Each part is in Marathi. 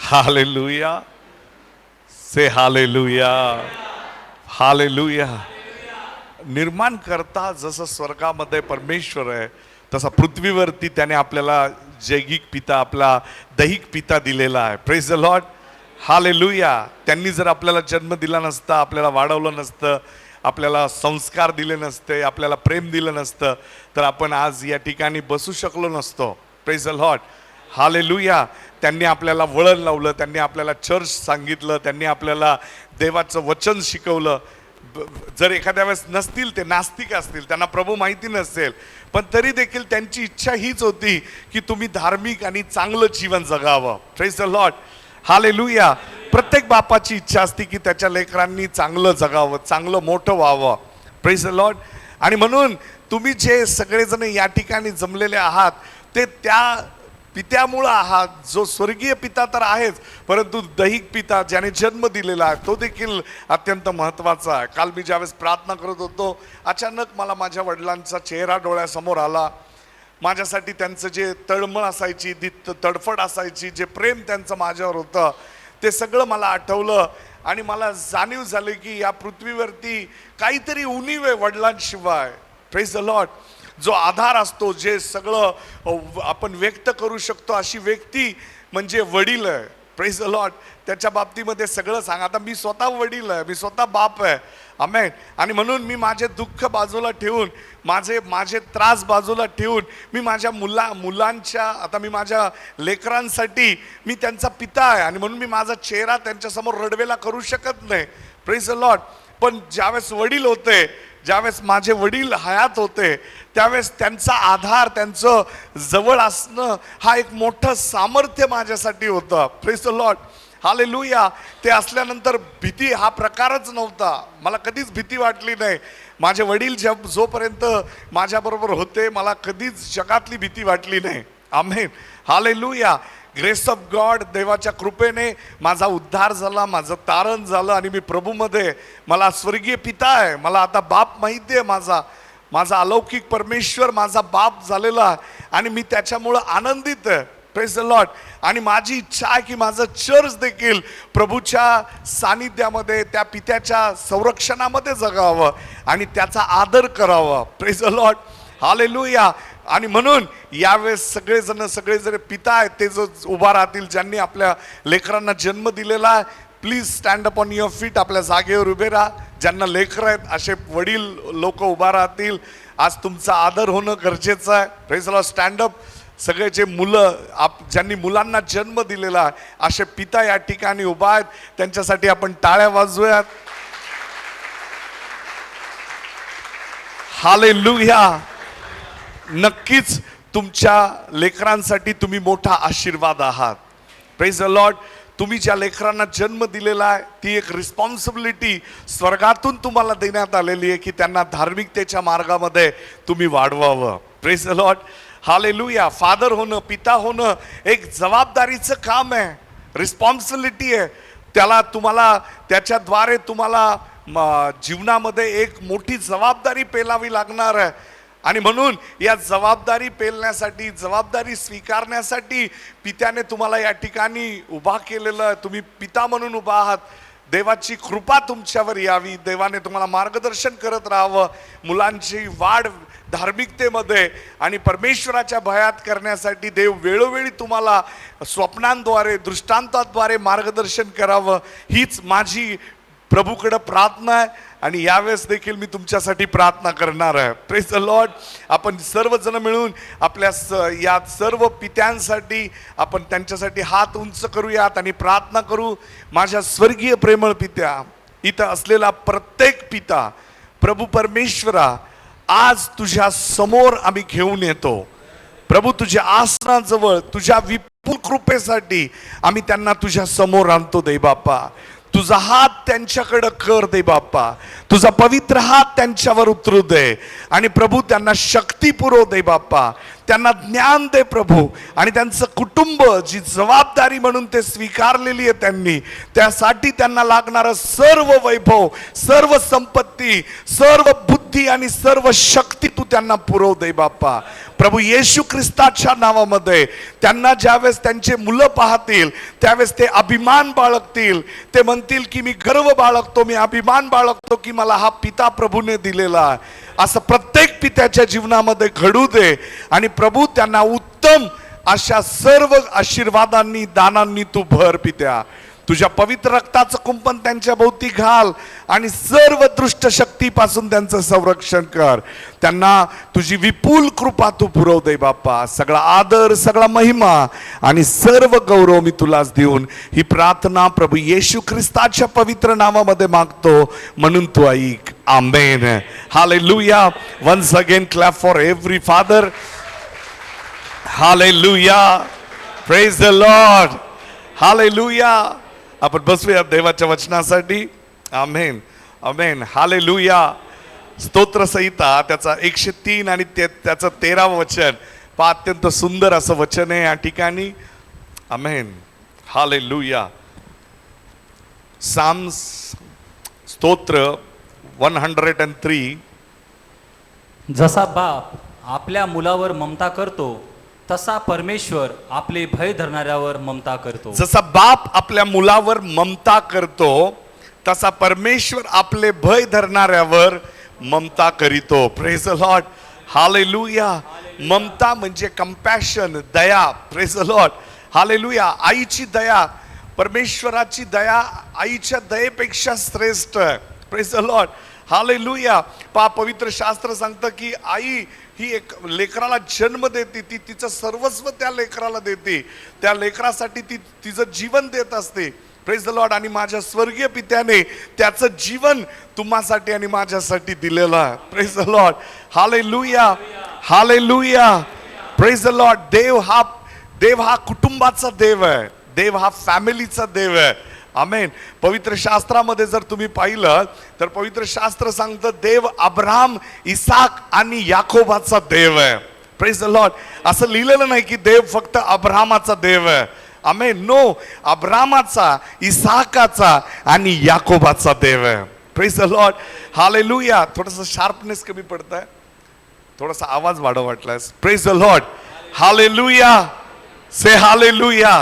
हालेलुया. Say hallelujah. हालेलुया. निर्माण करता जसं स्वर्गामध्ये परमेश्वर आहे, तसा पृथ्वीवरती त्याने आपल्याला जैगिक पिता, आपला दैहिक पिता दिलेला आहे. Praise the Lord. हालेलुया. त्यांनी जर आपल्याला जन्म दिला नसता, आपल्याला वाढवलं नसतं, आपल्याला संस्कार दिले नसते, आपल्याला प्रेम दिलं नसतं, तर आपण आज या ठिकाणी बसू शकलो नसतो. Praise the Lord. हालेलुया. त्यांनी आपल्याला वळण लावलं, त्यांनी आपल्याला चर्च सांगितलं, त्यांनी आपल्याला देवाचं वचन शिकवलं. जर एखाद्या वेळेस नसतील, ते नास्तिक असतील, त्यांना प्रभू माहिती नसेल, पण तरी देखील त्यांची इच्छा हीच होती की तुम्ही धार्मिक आणि चांगलं जीवन जगावं. Praise the Lord. हालेलुया. प्रत्येक बापाची इच्छा असते की त्याच्या लेकरांनी चांगलं जगावं, चांगलं मोठं व्हावं. Praise the lord. आणि म्हणून तुम्ही जे सगळेजण या ठिकाणी जमलेले आहात, ते त्या पित्यामुळं आहात, जो स्वर्गीय पिता तर आहेच, परंतु दैहिक पिता ज्याने जन्म दिलेला आहे तो देखील अत्यंत महत्त्वाचा आहे. काल मी ज्यावेळेस प्रार्थना करत होतो, अचानक मला माझ्या वडिलांचा चेहरा डोळ्यासमोर आला. माझ्यासाठी त्यांचं जे तळमळ असायची, तडफड असायची, जे प्रेम त्यांचं माझ्यावर होतं, ते सगळं मला आठवलं. आणि मला जाणीव झाली की या पृथ्वीवरती काहीतरी उणीव आहे वडिलांशिवाय. Praise the Lord. जो आधार असतो, जे सगळं आपण व्यक्त करू शकतो, अशी व्यक्ती म्हणजे वडील आहे. Praise the Lord. त्याच्या बाबतीमध्ये सगळं सांग. आता मी स्वतः वडील आहे, मी स्वतः बाप आहे. आमेन. आणि म्हणून मी माझे दुःख बाजूला ठेवून, माझे त्रास बाजूला ठेवून, मी माझ्या मुलांच्या, आता मी माझ्या लेकरांसाठी मी त्यांचा पिता आहे. आणि म्हणून मी माझा चेहरा त्यांच्यासमोर रडवेला करू शकत नाही. Praise the Lord. पण ज्यावेळेस वडील होते, ज्यावेळेस माझे वडील हयात होते, त्यावेळेस त्यांचा आधार, त्यांचं जवळ असणं हा एक मोठं सामर्थ्य माझ्यासाठी होतं. Praise the Lord. हालेलुया. ते असल्यानंतर भीती हा प्रकारच नव्हता. मला कधीच भीती वाटली नाही. माझे वडील जोपर्यंत माझ्याबरोबर होते, मला कधीच जगातली भीती वाटली नाही. आमेन. हालेलुया. ग्रेस ऑफ गॉड, देवाच्या कृपेने माझा उद्धार झाला, माझं तारण झालं. आणि मी प्रभूमध्ये, मला स्वर्गीय पिता आहे, मला आता बाप माहिती आहे, माझा अलौकिक परमेश्वर माझा बाप झालेला. आणि मी त्याच्यामुळं आनंदित आहे. Praise the lord. आणि माझी इच्छा आहे की माझं चर्च देखील प्रभूच्या सानिध्यामध्ये, त्या पित्याच्या संरक्षणामध्ये जगावं आणि त्याचा आदर करावा. Praise the Lord. हालेलुया. आणि म्हणून यावेळेस सगळेजण पिता आहेत, ते जो उभा राहतील, ज्यांनी आपल्या लेकरांना जन्म दिलेला आहे, please stand up on your feet. आपल्या जागेवर उभे राहा. ज्यांना लेकरं आहेत असे वडील लोक उभा राहतील. आज तुमचा आदर होणं गरजेचं आहे. Praise the Lord. Stand up. सगळे जे मुलं, ज्यांनी मुलांना जन्म दिलेला आहे, असे पिता या ठिकाणी उभा आहेत. त्यांच्यासाठी आपण टाळ्या वाजवूयात. हालेलुया. नक्कीच तुमच्या लेकरांसाठी तुम्ही मोठा आशीर्वाद आहात. Praise the Lord. तुम्ही ज्या लेकरांना जन्म दिलेला आहे, ती एक रिस्पॉन्सिबिलिटी स्वर्गातून तुम्हाला देण्यात आलेली आहे की त्यांना धार्मिकतेच्या मार्गामध्ये तुम्ही वाढवावं. Praise the Lord. Hallelujah. Father होणं, पिता होणं एक जबाबदारीचं काम आहे, रिस्पॉन्सिबिलिटी आहे. तुम्हाला त्याच्याद्वारे तुम्हाला जीवनामध्ये एक मोठी जबाबदारी पेलावी लागणार आहे. आणि म्हणून या जबाबदारी पेलण्यासाठी, जबाबदारी स्वीकारण्यासाठी पित्याने तुम्हाला या ठिकाणी उभा केलेलं आहे. तुम्ही पिता म्हणून उभा आहात. देवाची कृपा तुमच्यावर यावी, देवाने तुम्हाला मार्गदर्शन करत राहावं, मुलांची वाढ धार्मिकतेमध्ये आणि परमेश्वराच्या भयात करण्यासाठी देव वेळोवेळी तुम्हाला स्वप्नांद्वारे, दृष्टांताद्वारे मार्गदर्शन करावं, हीच माझी प्रभूकडे प्रार्थना आहे. आणि यावेळेस देखील मी तुमच्यासाठी प्रार्थना करणार आहे. Praise the Lord. आपण सर्वजण मिळून आपल्या या सर्व पित्यांसाठी आपण त्यांच्यासाठी हात उंच करूयात आणि प्रार्थना करू. माझ्या स्वर्गीय प्रेमळ पित्या, इथं असलेला प्रत्येक पिता, प्रभू परमेश्वरा, आज तुझ्या समोर आम्ही घेऊन येतो. प्रभू, तुझ्या आसनाजवळ तुझ्या विपुल कृपेसाठी आम्ही त्यांना तुझ्या समोर आणतो. दे बाप्पा, तुझा हात त्यांच्याकडे कर. दे बाप्पा, तुझा पवित्र हात त्यांच्यावर उतरू दे. आणि प्रभू, त्यांना शक्ती पुरव. दे बाप्पा, त्यांना ज्ञान दे प्रभू. आणि त्यांचं कुटुंब, जी जबाबदारी म्हणून ते स्वीकारलेली आहे त्यांनी, त्यासाठी त्यांना लागणारं सर्व वैभव, सर्व संपत्ती, सर्व बुद्धी आणि सर्व शक्ती तू त्यांना पुरव. दे बाप्पा. प्रभू येशू ख्रिस्ताच्या नावामध्ये त्यांना ज्यावेळेस त्यांचे मुलं पाहतील त्यावेळेस ते अभिमान बाळगतील, ते म्हणतील की मी गर्व बाळगतो, मी अभिमान बाळगतो की मला हा पिता प्रभूने दिलेला आहे. असं प्रत्येक पित्याच्या जीवनामध्ये घडू दे आणि प्रभू त्यांना उत्तम अशा सर्व आशीर्वादांनी दानांनी तू भर पित्या. तुझ्या पवित्र रक्ताचं कुंपण त्यांच्या भोवती घाल आणि सर्व दुष्ट शक्तीपासून त्यांचं संरक्षण कर. त्यांना तुझी विपुल कृपा तू पुरव दे बाप्पा. सगळा आदर, सगळा महिमा आणि सर्व गौरव मी तुलाच देऊन ही प्रार्थना प्रभू येशू ख्रिस्ताच्या पवित्र नावामध्ये मागतो, म्हणून तू ऐक. आमेन. हालेलुया. Once again clap for every father. हालेलुया. Praise the Lord. हालेलुया. आपण बसूया देवाच्या वचनासाठी. आमेन. आमेन. हालेलुया. स्तोत्र संहिता त्याचा 103 आणि त्याचं 13वं वचन पहा, अत्यंत सुंदर असं वचन आहे या ठिकाणी. आमेन. हालेलुया. साम्स स्तोत्र 103. जसा बाप आपल्या मुलावर ममता करतो तसा परमेश्वर आपले भय धरणाऱ्यावर ममता करतो. जसा बाप आपल्या मुलावर ममता करतो तसा परमेश्वर आपले भय धरणाऱ्यावर ममता करीतो. Praise the Lord. हालेलुया. ममता म्हणजे कंपॅशन, दया. Praise the Lord. हालेलुया. आईची दया, परमेश्वराची दया आईच्या दयेपेक्षा श्रेष्ठ आहे. Praise the Lord. हालेलुया. पहा, पवित्र शास्त्र सांगतं की आई ही एक लेकराला जन्म देते, ती तिचं सर्वस्व त्या लेकराला देते, त्या लेकरासाठी ती तिचं जीवन देत असते. Praise the lord. आणि माझ्या स्वर्गीय पित्याने त्याचं जीवन तुम्हासाठी आणि माझ्यासाठी दिलेलं आहे. Praise the Lord. हालेलुया. हालेलुया. Praise the Lord. देव हा कुटुंबाचा देव आहे. देव हा फॅमिलीचा देव आहे. आमेन. पवित्र शास्त्रामध्ये जर तुम्ही पाहिलं तर पवित्र शास्त्र सांगतं देव अब्राहम, इसाक आणि याकोबाचा देव आहे. Praise the Lord. असं लिहिलेलं नाही की देव फक्त अब्राहमाचा देव आहे. आमेन. नो, अब्राहमाचा, इसाकाचा आणि याकोबाचा देव आहे. Praise the Lord. हालेलुया. थोडंसं शार्पनेस कमी पडतंय, थोडासा आवाज वाढव वाटलास. Praise the Lord. हालेलुया. से हालेलुया.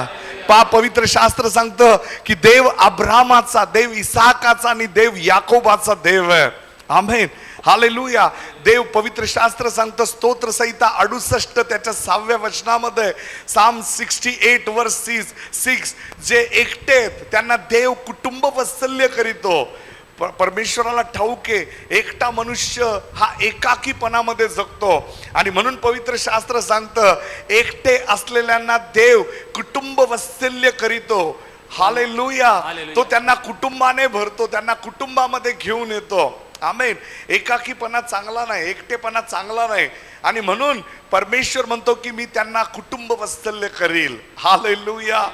पा, पवित्र शास्त्र सांगतं की देव अब्राहमाचा, देव इसाकाचा आणि देव याकोबाचा देव आहे. आमेन. हालेलुया. देव, पवित्र शास्त्र सांगतं स्तोत्र संहिता 68 त्याच्या 6व्या वचनामध्ये, साम 68 वर्स 6, जे एकटे आहेत त्यांना देव कुटुंब वत्सल्य करीतो. परमेश्वराला ठाऊक आहे एकटा मनुष्य हा एकाकीपणामध्ये जगतो आणि म्हणून पवित्र शास्त्र सांगतं एकटे असलेल्यांना देव कुटुंब वत्सल्य करीतो. हालेलुया. तो त्यांना कुटुंबाने भरतो, त्यांना कुटुंबामध्ये घेऊन येतो. आमेन. एकाकीपणा चांगला नाही, एकटेपणा चांगला नाही आणि म्हणून परमेश्वर म्हणतो की मी त्यांना कुटुंब वत्सल्य करील. हालेलुया.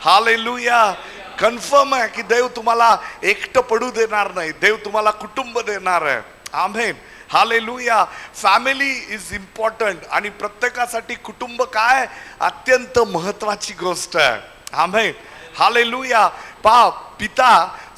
हालेलुया. कन्फर्म आहे की देव तुम्हाला एकटं पडू देणार नाही, देव तुम्हाला कुटुंब देणार आहे. आमेन. हालेलुया. फॅमिली इज इम्पॉर्टंट आणि प्रत्येकासाठी कुटुंब काय अत्यंत महत्वाची गोष्ट आहे. आमेन. हालेलुया. पहा, पिता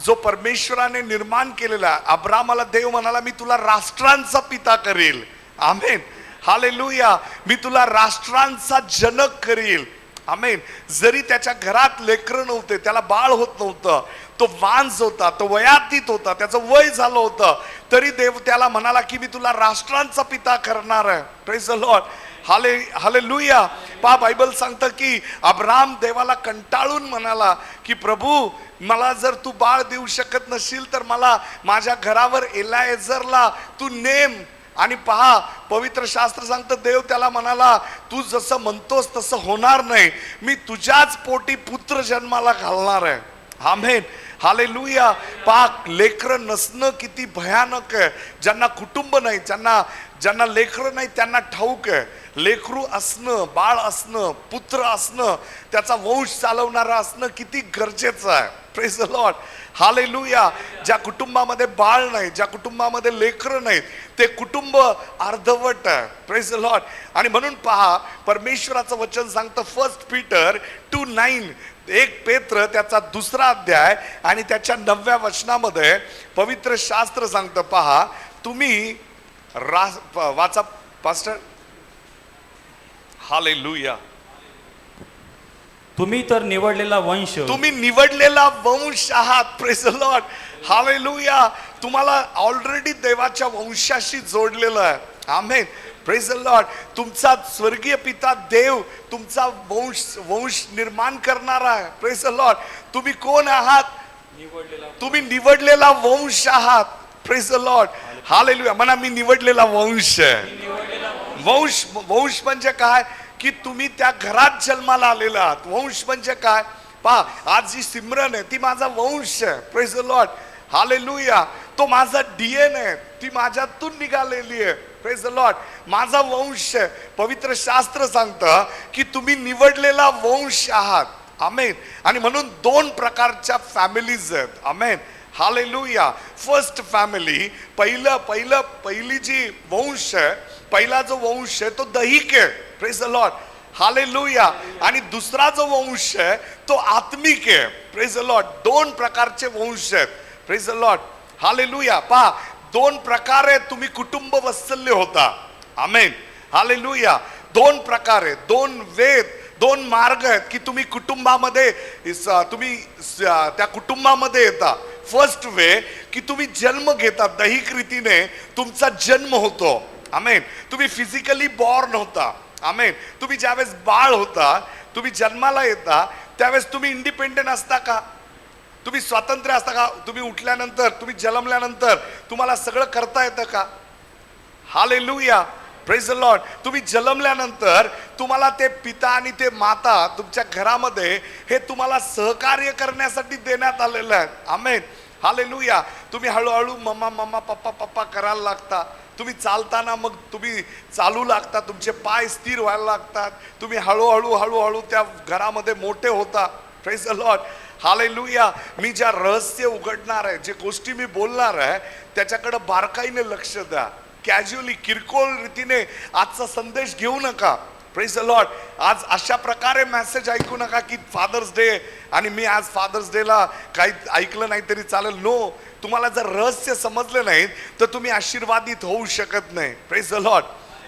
जो परमेश्वराने निर्माण केलेला, अब्राहमाला देव म्हणाला मी तुला राष्ट्रांचा पिता करील. आमेन. हालेलुया. मी तुला राष्ट्रांचा जनक करील. आमेन. जरी त्याच्या घरात लेकरं नव्हते, त्याला बाळ होत नव्हतं, तो वांझ होता, तो वयातीत होता, त्याचं वय झालं होतं, तरी देव त्याला म्हणाला की मी तुला राष्ट्रांचा पिता करणार आहे. Praise the Lord. हालेलुया. पहा, बायबल सांगतं की अब्राहम देवाला कंटाळून म्हणाला की प्रभू मला जर तू बाळ देऊ शकत नशील तर मला माझ्या घरावर एलायझरला तू नेम. आणि पहा, पवित्र शास्त्र सांगतं देव त्याला म्हणाला तू जसं म्हणतोस तसं होणार नाही, मी तुझ्याच पोटी पुत्र जन्माला घालणार आहे. आमेन. हालेलुया. पहा, लेकरं नसणं किती भयानक आहे. ज्यांना कुटुंब नाही, ज्यांना लेकरं नाही त्यांना ठाऊक आहे लेकरू असणं, बाळ असणं, पुत्र असणं, त्याचा वंश चालवणारा असणं किती गरजेचं आहे. Praise the Lord. हालेलुया. ज्या कुटुंबामध्ये बाळ नाही, ज्या कुटुंबामध्ये लेकरं नाहीत, ते कुटुंब अर्धवट आहे. Praise the lord. आणि म्हणून पहा, परमेश्वराचं वचन सांगतं 1 पीटर 2:9, 1 पेत्र त्याचा 2रा अध्याय आणि त्याच्या 9व्या वचनामध्ये पवित्र शास्त्र सांगतं. पहा, तुम्ही वाचा पास्टर. हालेलुया. तुम्ही तर निवडलेला वंश, तुम्ही निवडलेला वंश आहात. Praise the Lord. हालेलुया. तुम्हाला ऑलरेडी देवाच्या वंशाशी जोडलेलं आहे. आमेन. Praise the Lord. तुमचा स्वर्गीय पिता देव तुमचा वंश निर्माण करणारा आहे. Praise the Lord. तुम्ही कोण आहात? तुम्ही निवडलेला वंश आहात. Praise the Lord. हालेलुया. म्हणा मी निवडलेला वंश आहे. वंश म्हणजे काय? की तुम्ही त्या घरात जन्माला आलेला आहात. वंश म्हणजे काय? पहा, आज जी सिमरन आहे ती माझा वंश आहे. Praise the Lord. हालेलुया. तो माझा डीएन आहे, ती माझ्यातून निघालेली आहे. Praise the Lord. माझा वंश आहे. पवित्र शास्त्र सांगतं की तुम्ही निवडलेला वंश आहात. आमेन. आणि म्हणून दोन प्रकारच्या फॅमिलीज आहेत. आमेन. हालेलुया. फर्स्ट फॅमिली, पहिली जी वंश आहे, पहिला जो वंश आहे तो दैहिक आहे. Praise the Lord. हालेलुया. आणि दुसरा जो वंश आहे तो आत्मिक आहे. Praise the Lord. दोन प्रकारचे वंश आहेत. Praise the Lord. हालेलुया. पहा, दोन प्रकारे तुम्ही कुटुंब वत्सल्य होता. आमेन. हालेलुया. दोन प्रकारे, दोन वेद, दोन मार्ग आहेत की तुम्ही कुटुंबामध्ये त्या कुटुंबामध्ये येता. फर्स्ट वे की तुम्ही जन्म घेता, दैहिक रीतीने तुमचा जन्म होतो. आमेन. तुम्ही फिजिकली बॉर्न होता. आमेन. तुम्ही ज्यावेळेस बाळ होता, तुम्ही जन्माला येता, त्यावेळेस तुम्ही इंडिपेंडेंट असता का? तुम्ही स्वातंत्र्य असता का? तुम्ही उठल्यानंतर, तुम्ही जन्मल्यानंतर तुम्हाला सगळं करता येतं का? हालेलुया. Praise the Lord. तुम्ही जन्मल्यानंतर तुम्हाला ते पिता आणि ते माता तुमच्या घरामध्ये हे तुम्हाला सहकार्य करण्यासाठी देण्यात आलेलं आहे. आमेन. हालेलुया. तुम्ही हळूहळू मम्मा मम्मा पप्पा पप्पा करायला लागता. तुम्ही चालताना मग तुम्ही चालू लागता, तुमचे पाय स्थिर व्हायला लागतात. तुम्ही हळूहळू त्या घरामध्ये मोठे होता. Praise the Lord. हालेलुया. मी ज्या रहस्य उघडणार आहे, जे गोष्टी मी बोलणार आहे, त्याच्याकडे बारकाईने लक्ष द्या. कॅज्युअली, किरकोळ रीतीने आजचा संदेश घेऊ नका. Praise the Lord. आज अशा प्रकारे मेसेज ऐकू नका की फादर्स डे आणि मी आज फादर्स डेला काही ऐकलं नाही तरी चालेल. नो. तुम्हाला जर रहस्य समजले नाहीत तर तुम्ही आशीर्वादित होऊ शकत नाही. Praise the Lord.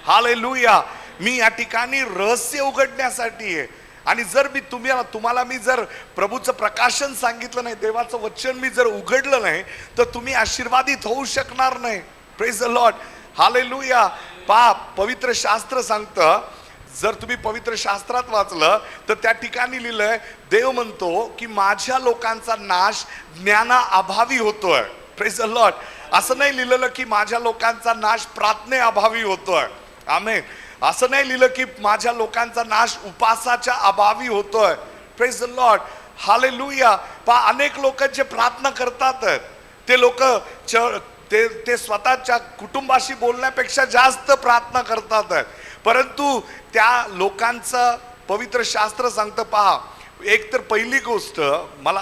हालेलुया. मी या ठिकाणी रहस्य उघडण्यासाठी आहे. आणि जर मी तुम्हाला मी जर प्रभूचं प्रकाशन सांगितलं नाही, देवाचं वचन मी जर उघडलं नाही, तर तुम्ही आशीर्वादित होऊ शकणार नाही. Praise the Lord. हालेलुया. पवित्र शास्त्र सांगतं, जर तुम्ही पवित्र शास्त्रात वाचलं तर त्या ठिकाणी लिहिलंय, देव म्हणतो की माझ्या लोकांचा नाश ज्ञानाअभावी होतोय. Praise the Lord. असं नाही लिहिलेलं की माझ्या लोकांचा नाश प्रार्थनेअभावी होतोय. आमेन. असं नाही लिहिलं की माझ्या लोकांचा नाश उपासाच्या अभावी होतोय. Praise the Lord. हालेलुया. अनेक लोक जे प्रार्थना करतात ते लोक ते स्वतःच्या कुटुंबाशी बोलण्यापेक्षा जास्त प्रार्थना करतात. परंतु त्या लोकांचं पवित्र शास्त्र सांगतं, पहा, एक तर पहिली गोष्ट,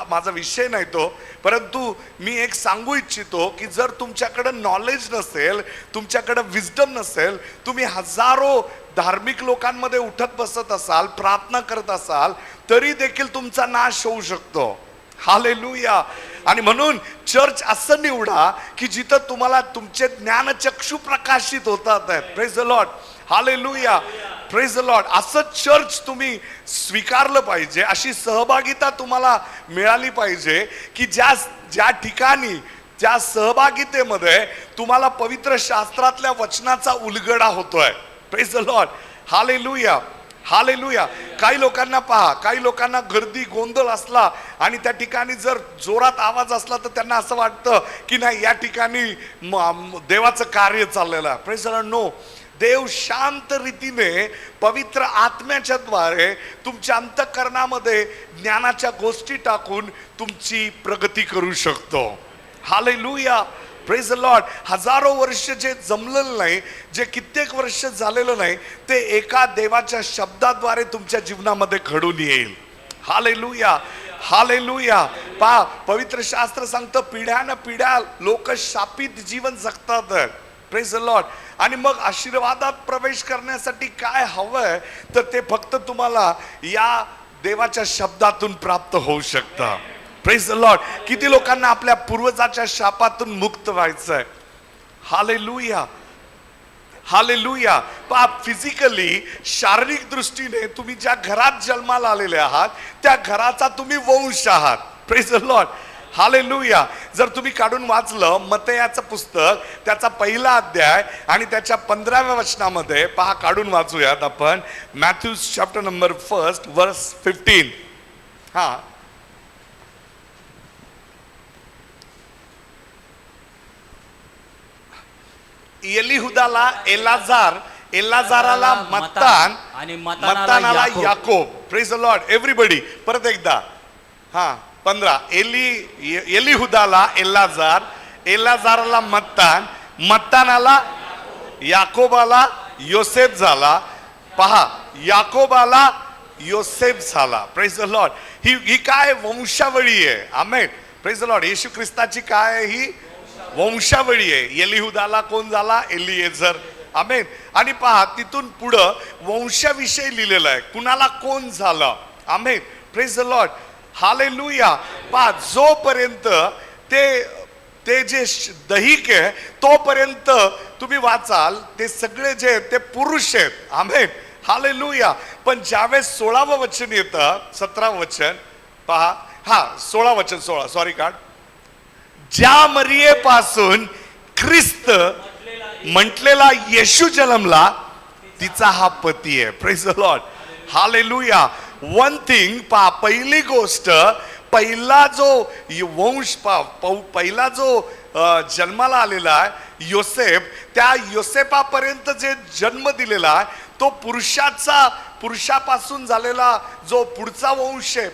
माझा विषय नाही तो, परंतु मी एक सांगू इच्छितो की जर तुमच्याकडे नॉलेज नसेल, तुमच्याकडे विजडम नसेल, तुम्ही हजारो धार्मिक लोकांमध्ये उठत बसत असाल, प्रार्थना करत असाल, तरी देखील तुमचा नाश होऊ शकतो. हालेलुया. आणि म्हणून चर्च असं निवडा की जिथं तुम्हाला तुमचे ज्ञानचक्षु प्रकाशित होतात. Praise the Lord. Hallelujah. Praise the Lord. असं चर्च तुम्ही स्वीकारलं पाहिजे. अशी सहभागिता तुम्हाला मिळाली पाहिजे की ज्या ठिकाणी, ज्या सहभागितेमध्ये तुम्हाला पवित्र शास्त्रातल्या वचनाचा उलगडा होतोय. Praise the Lord. हालेलुया. हालेलुया. काही लोकांना पहा, काही लोकांना गर्दी गोंधळ असला आणि त्या ठिकाणी जर जोरात आवाज असला तर त्यांना असं वाटतं की नाही, या ठिकाणी देवाचं कार्य चाललेलं आहे. Praise the Lord. नो. देव शांत रीतीने पवित्र आत्म्याच्या द्वारे तुमच्या अंतःकरणामध्ये ज्ञानाच्या गोष्टी टाकून तुमची प्रगती करू शकतो. हालेलुया. Praise the Lord. हजारो वर्ष जे जमलेलं नाही, जे कित्येक वर्ष झालेलं नाही, ते एका देवाच्या शब्दाद्वारे तुमच्या जीवनामध्ये घडून येईल. हालेलुया. हालेलुया. पवित्र शास्त्र सांगतं, पिढ्यान पिढ्या लोक शापित जीवन जगतात. Praise the lord. आणि मग आशीर्वादात प्रवेश करण्यासाठी काय हवंय, तर ते फक्त तुम्हाला या देवाच्या शब्दातून प्राप्त होऊ शकतं. Praise the Lord. किती लोकांना आपल्या पूर्वजाच्या शापातून मुक्त व्हायचंय. हालेलुया. हालेलुया. पहा, फिजिकली शारीरिक दृष्टीने तुम्ही ज्या घरात जन्माला आलेले आहात त्या घराचा तुम्ही वंश आहात. Praise the Lord. हालेलुया. जर तुम्ही काढून वाचलं मत्तयाचं पुस्तक त्याचा पहिला अध्याय आणि त्याच्या 15व्या वचनामध्ये पहा, काढून वाचूयात आपण. मॅथ्यू चॅप्टर नंबर 1 वर्स 15. हा, एलिहुदाला एलाजाराला मत्तान आणि मत्तानाला याकोब. Praise the Lord. एव्हरीबडी परत एकदा. हा, 15. एलिहुदाला एलाजाराला मत्तान, मत्तानाला याकोबाला योसेफ झाला. पहा, याकोबाला योसेफ झाला. Praise the Lord. ही काय वंशावळी आहे. आमेन. Praise the Lord. येशू ख्रिस्ताची काय आहे ही वंशावळी आहे. एलिहुदाला कोण झाला? एलिएझर. आमेन. आणि पहा, तिथून पुढं वंशाविषयी लिहिलेलं आहे, कुणाला कोण झालं. आमेन. Praise the Lord. हालेलुया. पहा, जोपर्यंत ते जे दहिक आहे तोपर्यंत तुम्ही वाचाल ते सगळे जे ते पुरुष आहेत. आमेन. हालेलुया. पण ज्यावेळेस 16वं वचन येतं, 17वं वचन पहा. हा, 16 वचन, 16 सॉरी कार्ड. ज्या मरियेपासून ख्रिस्त म्हटलेला येशू जन्मला तिचा हा पती आहे. Praise the Lord. Hallelujah. One thing पहा, पहिली गोष्ट, पहिला जो वंश पहिला जो जन्माला आलेला आहे योसेफ, त्या योसेफापर्यंत जे जन्म दिलेला आहे तो पुरुषापासून झालेला जो पुढचा वंश आहे,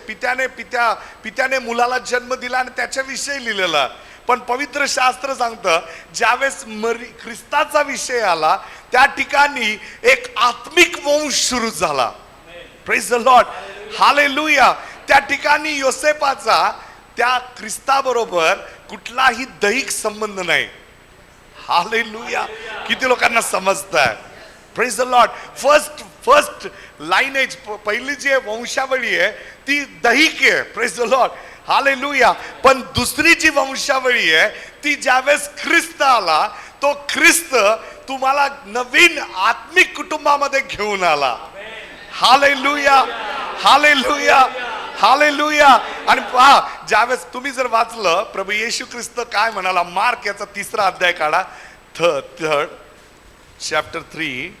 पित्याने मुलाला जन्म दिला आणि त्याच्याविषयी लिहिलेला. पण पवित्र शास्त्र सांगतं ज्यावेळेस ख्रिस्ताचा विषय आला त्या ठिकाणी एक आत्मिक वंश सुरू झाला. Praise the Lord. हालेलुया. त्या ठिकाणी योसेफाचा त्या ख्रिस्ताबरोबर कुठलाही दैहिक संबंध नाही. हालेलुया. किती लोकांना समजतंय? Praise the Lord. फर्स्ट लाईनेज, पहिली जी वंशावळी आहे ती दैहिक आहे. Praise the Lord. हालेलुया. पण दुसरी जी वंशावळी आहे ती ज्यावेळेस ख्रिस्त आला, तो ख्रिस्त तुम्हाला नवीन आत्मिक कुटुंबामध्ये घेऊन आला. हालेलुया. हालेलुया. हालेलुया. आणि पहा, ज्यावेळेस तुम्ही जर वाचलं प्रभू येशू ख्रिस्त काय म्हणाला, मार्क याचा 3रा अध्याय काढा, थर्ड चॅप्टर 3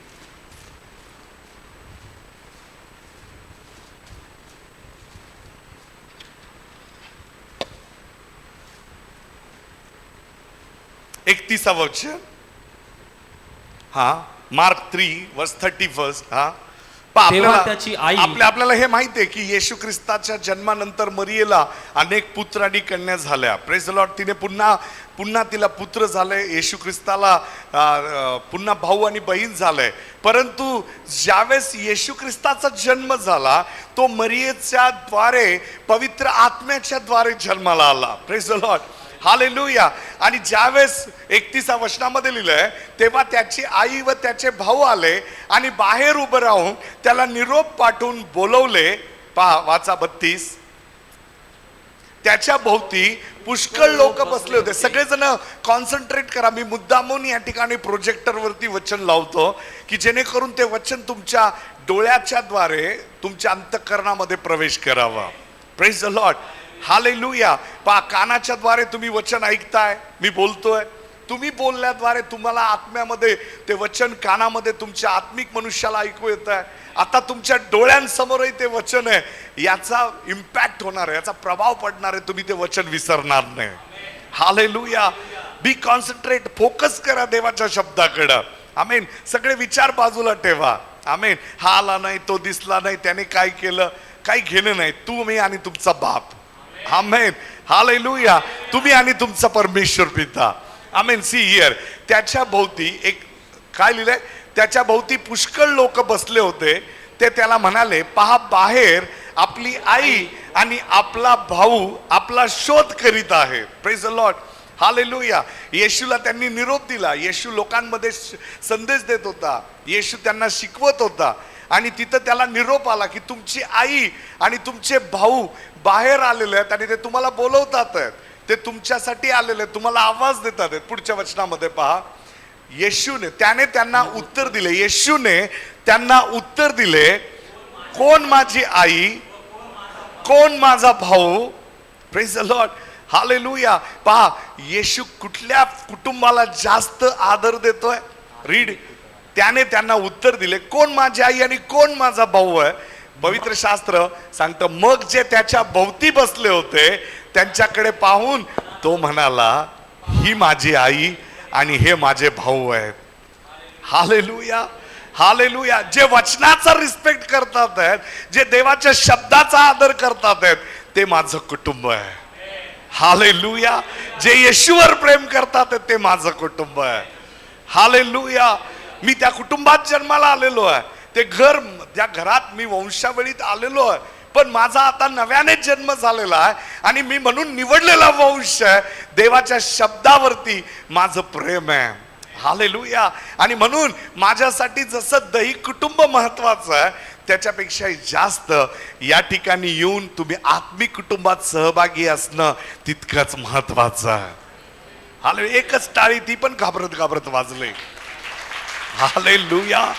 31 वचन. हा, मार्क 3 वर्स 31. हा, त्याची आई, आपल्याला हे माहिती आहे की येशू ख्रिस्ताच्या जन्मानंतर मरियेला अनेक पुत्र आणि कन्या झाल्या. Praise the Lord. तिने पुन्हा तिला पुत्र झाले. येशू ख्रिस्ताला पुन्हा भाऊ आणि बहीण झाले. परंतु ज्यावेळेस येशू ख्रिस्ताचा जन्म झाला तो मरियेच्या द्वारे, पवित्र आत्म्याच्या द्वारे जन्माला आला. Praise the Lord. हालेलुया. आणि ज्यावेळेस 31 वचनामध्ये लिहिलंय तेव्हा त्याची आई व त्याचे भाऊ आले आणि बाहेर उभं राहून त्याला निरोप पाठवून बोलवले. पहा, वाचा 32. त्याच्या भोवती पुष्कळ लोक बसले होते. सगळेजण कॉन्सन्ट्रेट करा. मी मुद्दामून या ठिकाणी प्रोजेक्टर वरती वचन लावतो की जेणेकरून ते वचन तुमच्या डोळ्याच्या द्वारे तुमच्या अंतःकरणामध्ये प्रवेश करावा. Praise the Lord. हालेलुया. पहा, कानाच्या द्वारे तुम्ही वचन ऐकताय, मी बोलतोय. तुम्ही बोलल्याद्वारे तुम्हाला आत्म्यामध्ये ते वचन कानामध्ये तुमच्या आत्मिक मनुष्याला ऐकू येत आहे. आता तुमच्या डोळ्यांसमोरही ते वचन आहे, याचा इम्पॅक्ट होणार आहे, याचा प्रभाव पडणार आहे. तुम्ही ते वचन विसरणार नाही. हालेलुया. बी कॉन्सन्ट्रेट. फोकस करा देवाच्या शब्दाकडं. आमेन. सगळे विचार बाजूला ठेवा. आमेन. हा आला नाही, तो दिसला नाही, त्याने काय केलं, काही घेणं नाही. तुम्ही आणि तुमचा बाप. आमेन. हालेलुया. तुम्ही आणि तुमचा परमेश्वर पिता. आमेन. See here. त्याच्या भोवती एक काय लिहिलंय, त्याच्या भोवती पुष्कळ लोक बसले होते. ते त्याला म्हणाले, पहा, बाहेर आपली आई आणि आपला भाऊ आपला शोध करीत आहे. Praise the Lord. हालेलुया. येशूला त्यांनी निरोप दिला. येशू लोकांमध्ये संदेश देत होता. येशू त्यांना शिकवत होता. आणि तिथं त्याला निरोप आला की तुमची आई आणि तुमचे भाऊ बाहेर आलेले आहेत आणि ते तुम्हाला बोलवतात आहेत. ते तुमच्यासाठी आलेले आहेत, तुम्हाला आवाज देतात आहेत. पुढच्या वचनामध्ये पहा, त्याने त्यांना उत्तर दिले, येशूने त्यांना उत्तर दिले, कोण माझी आई, कोण माझा भाऊ. Praise the Lord, hallelujah. पहा, येशू कुठल्या कुटुंबाला जास्त आदर देतोय? रीड. त्याने त्यांना उत्तर दिले, कोण माझी आई आणि कोण माझा भाऊ आहे. पवित्र शास्त्र सांगतं, मग जे त्याच्या भोवती बसले होते त्यांच्याकडे पाहून तो म्हणाला, ही माझी आई आणि हे माझे भाऊ आहेत. Hallelujah, hallelujah. जे वचनाचा रिस्पेक्ट करतात आहेत, जे देवाच्या शब्दाचा आदर करतात आहेत, ते माझं कुटुंब आहे. हालेलुया. जे येशूवर प्रेम करतात आहेत, ते माझं कुटुंब आहे. हालेलुया. मी त्या कुटुंबात जन्माला आलेलो आहे. ते घर, त्या घरात मी वंशावळीत आलेलो आहे, पण माझा आता नव्याने जन्म झालेला आहे आणि मी म्हणून निवडलेला वंश आहे. देवाच्या शब्दावरती माझं प्रेम आहे. हालेलुया. आणि म्हणून माझ्यासाठी जसं दही कुटुंब महत्वाचं आहे, त्याच्यापेक्षा जास्त या ठिकाणी येऊन तुम्ही आत्मिक कुटुंबात सहभागी असणं तितकंच महत्वाचं आहे. हाले, एकच टाळी, ती पण घाबरत घाबरत वाजले. Hallelujah.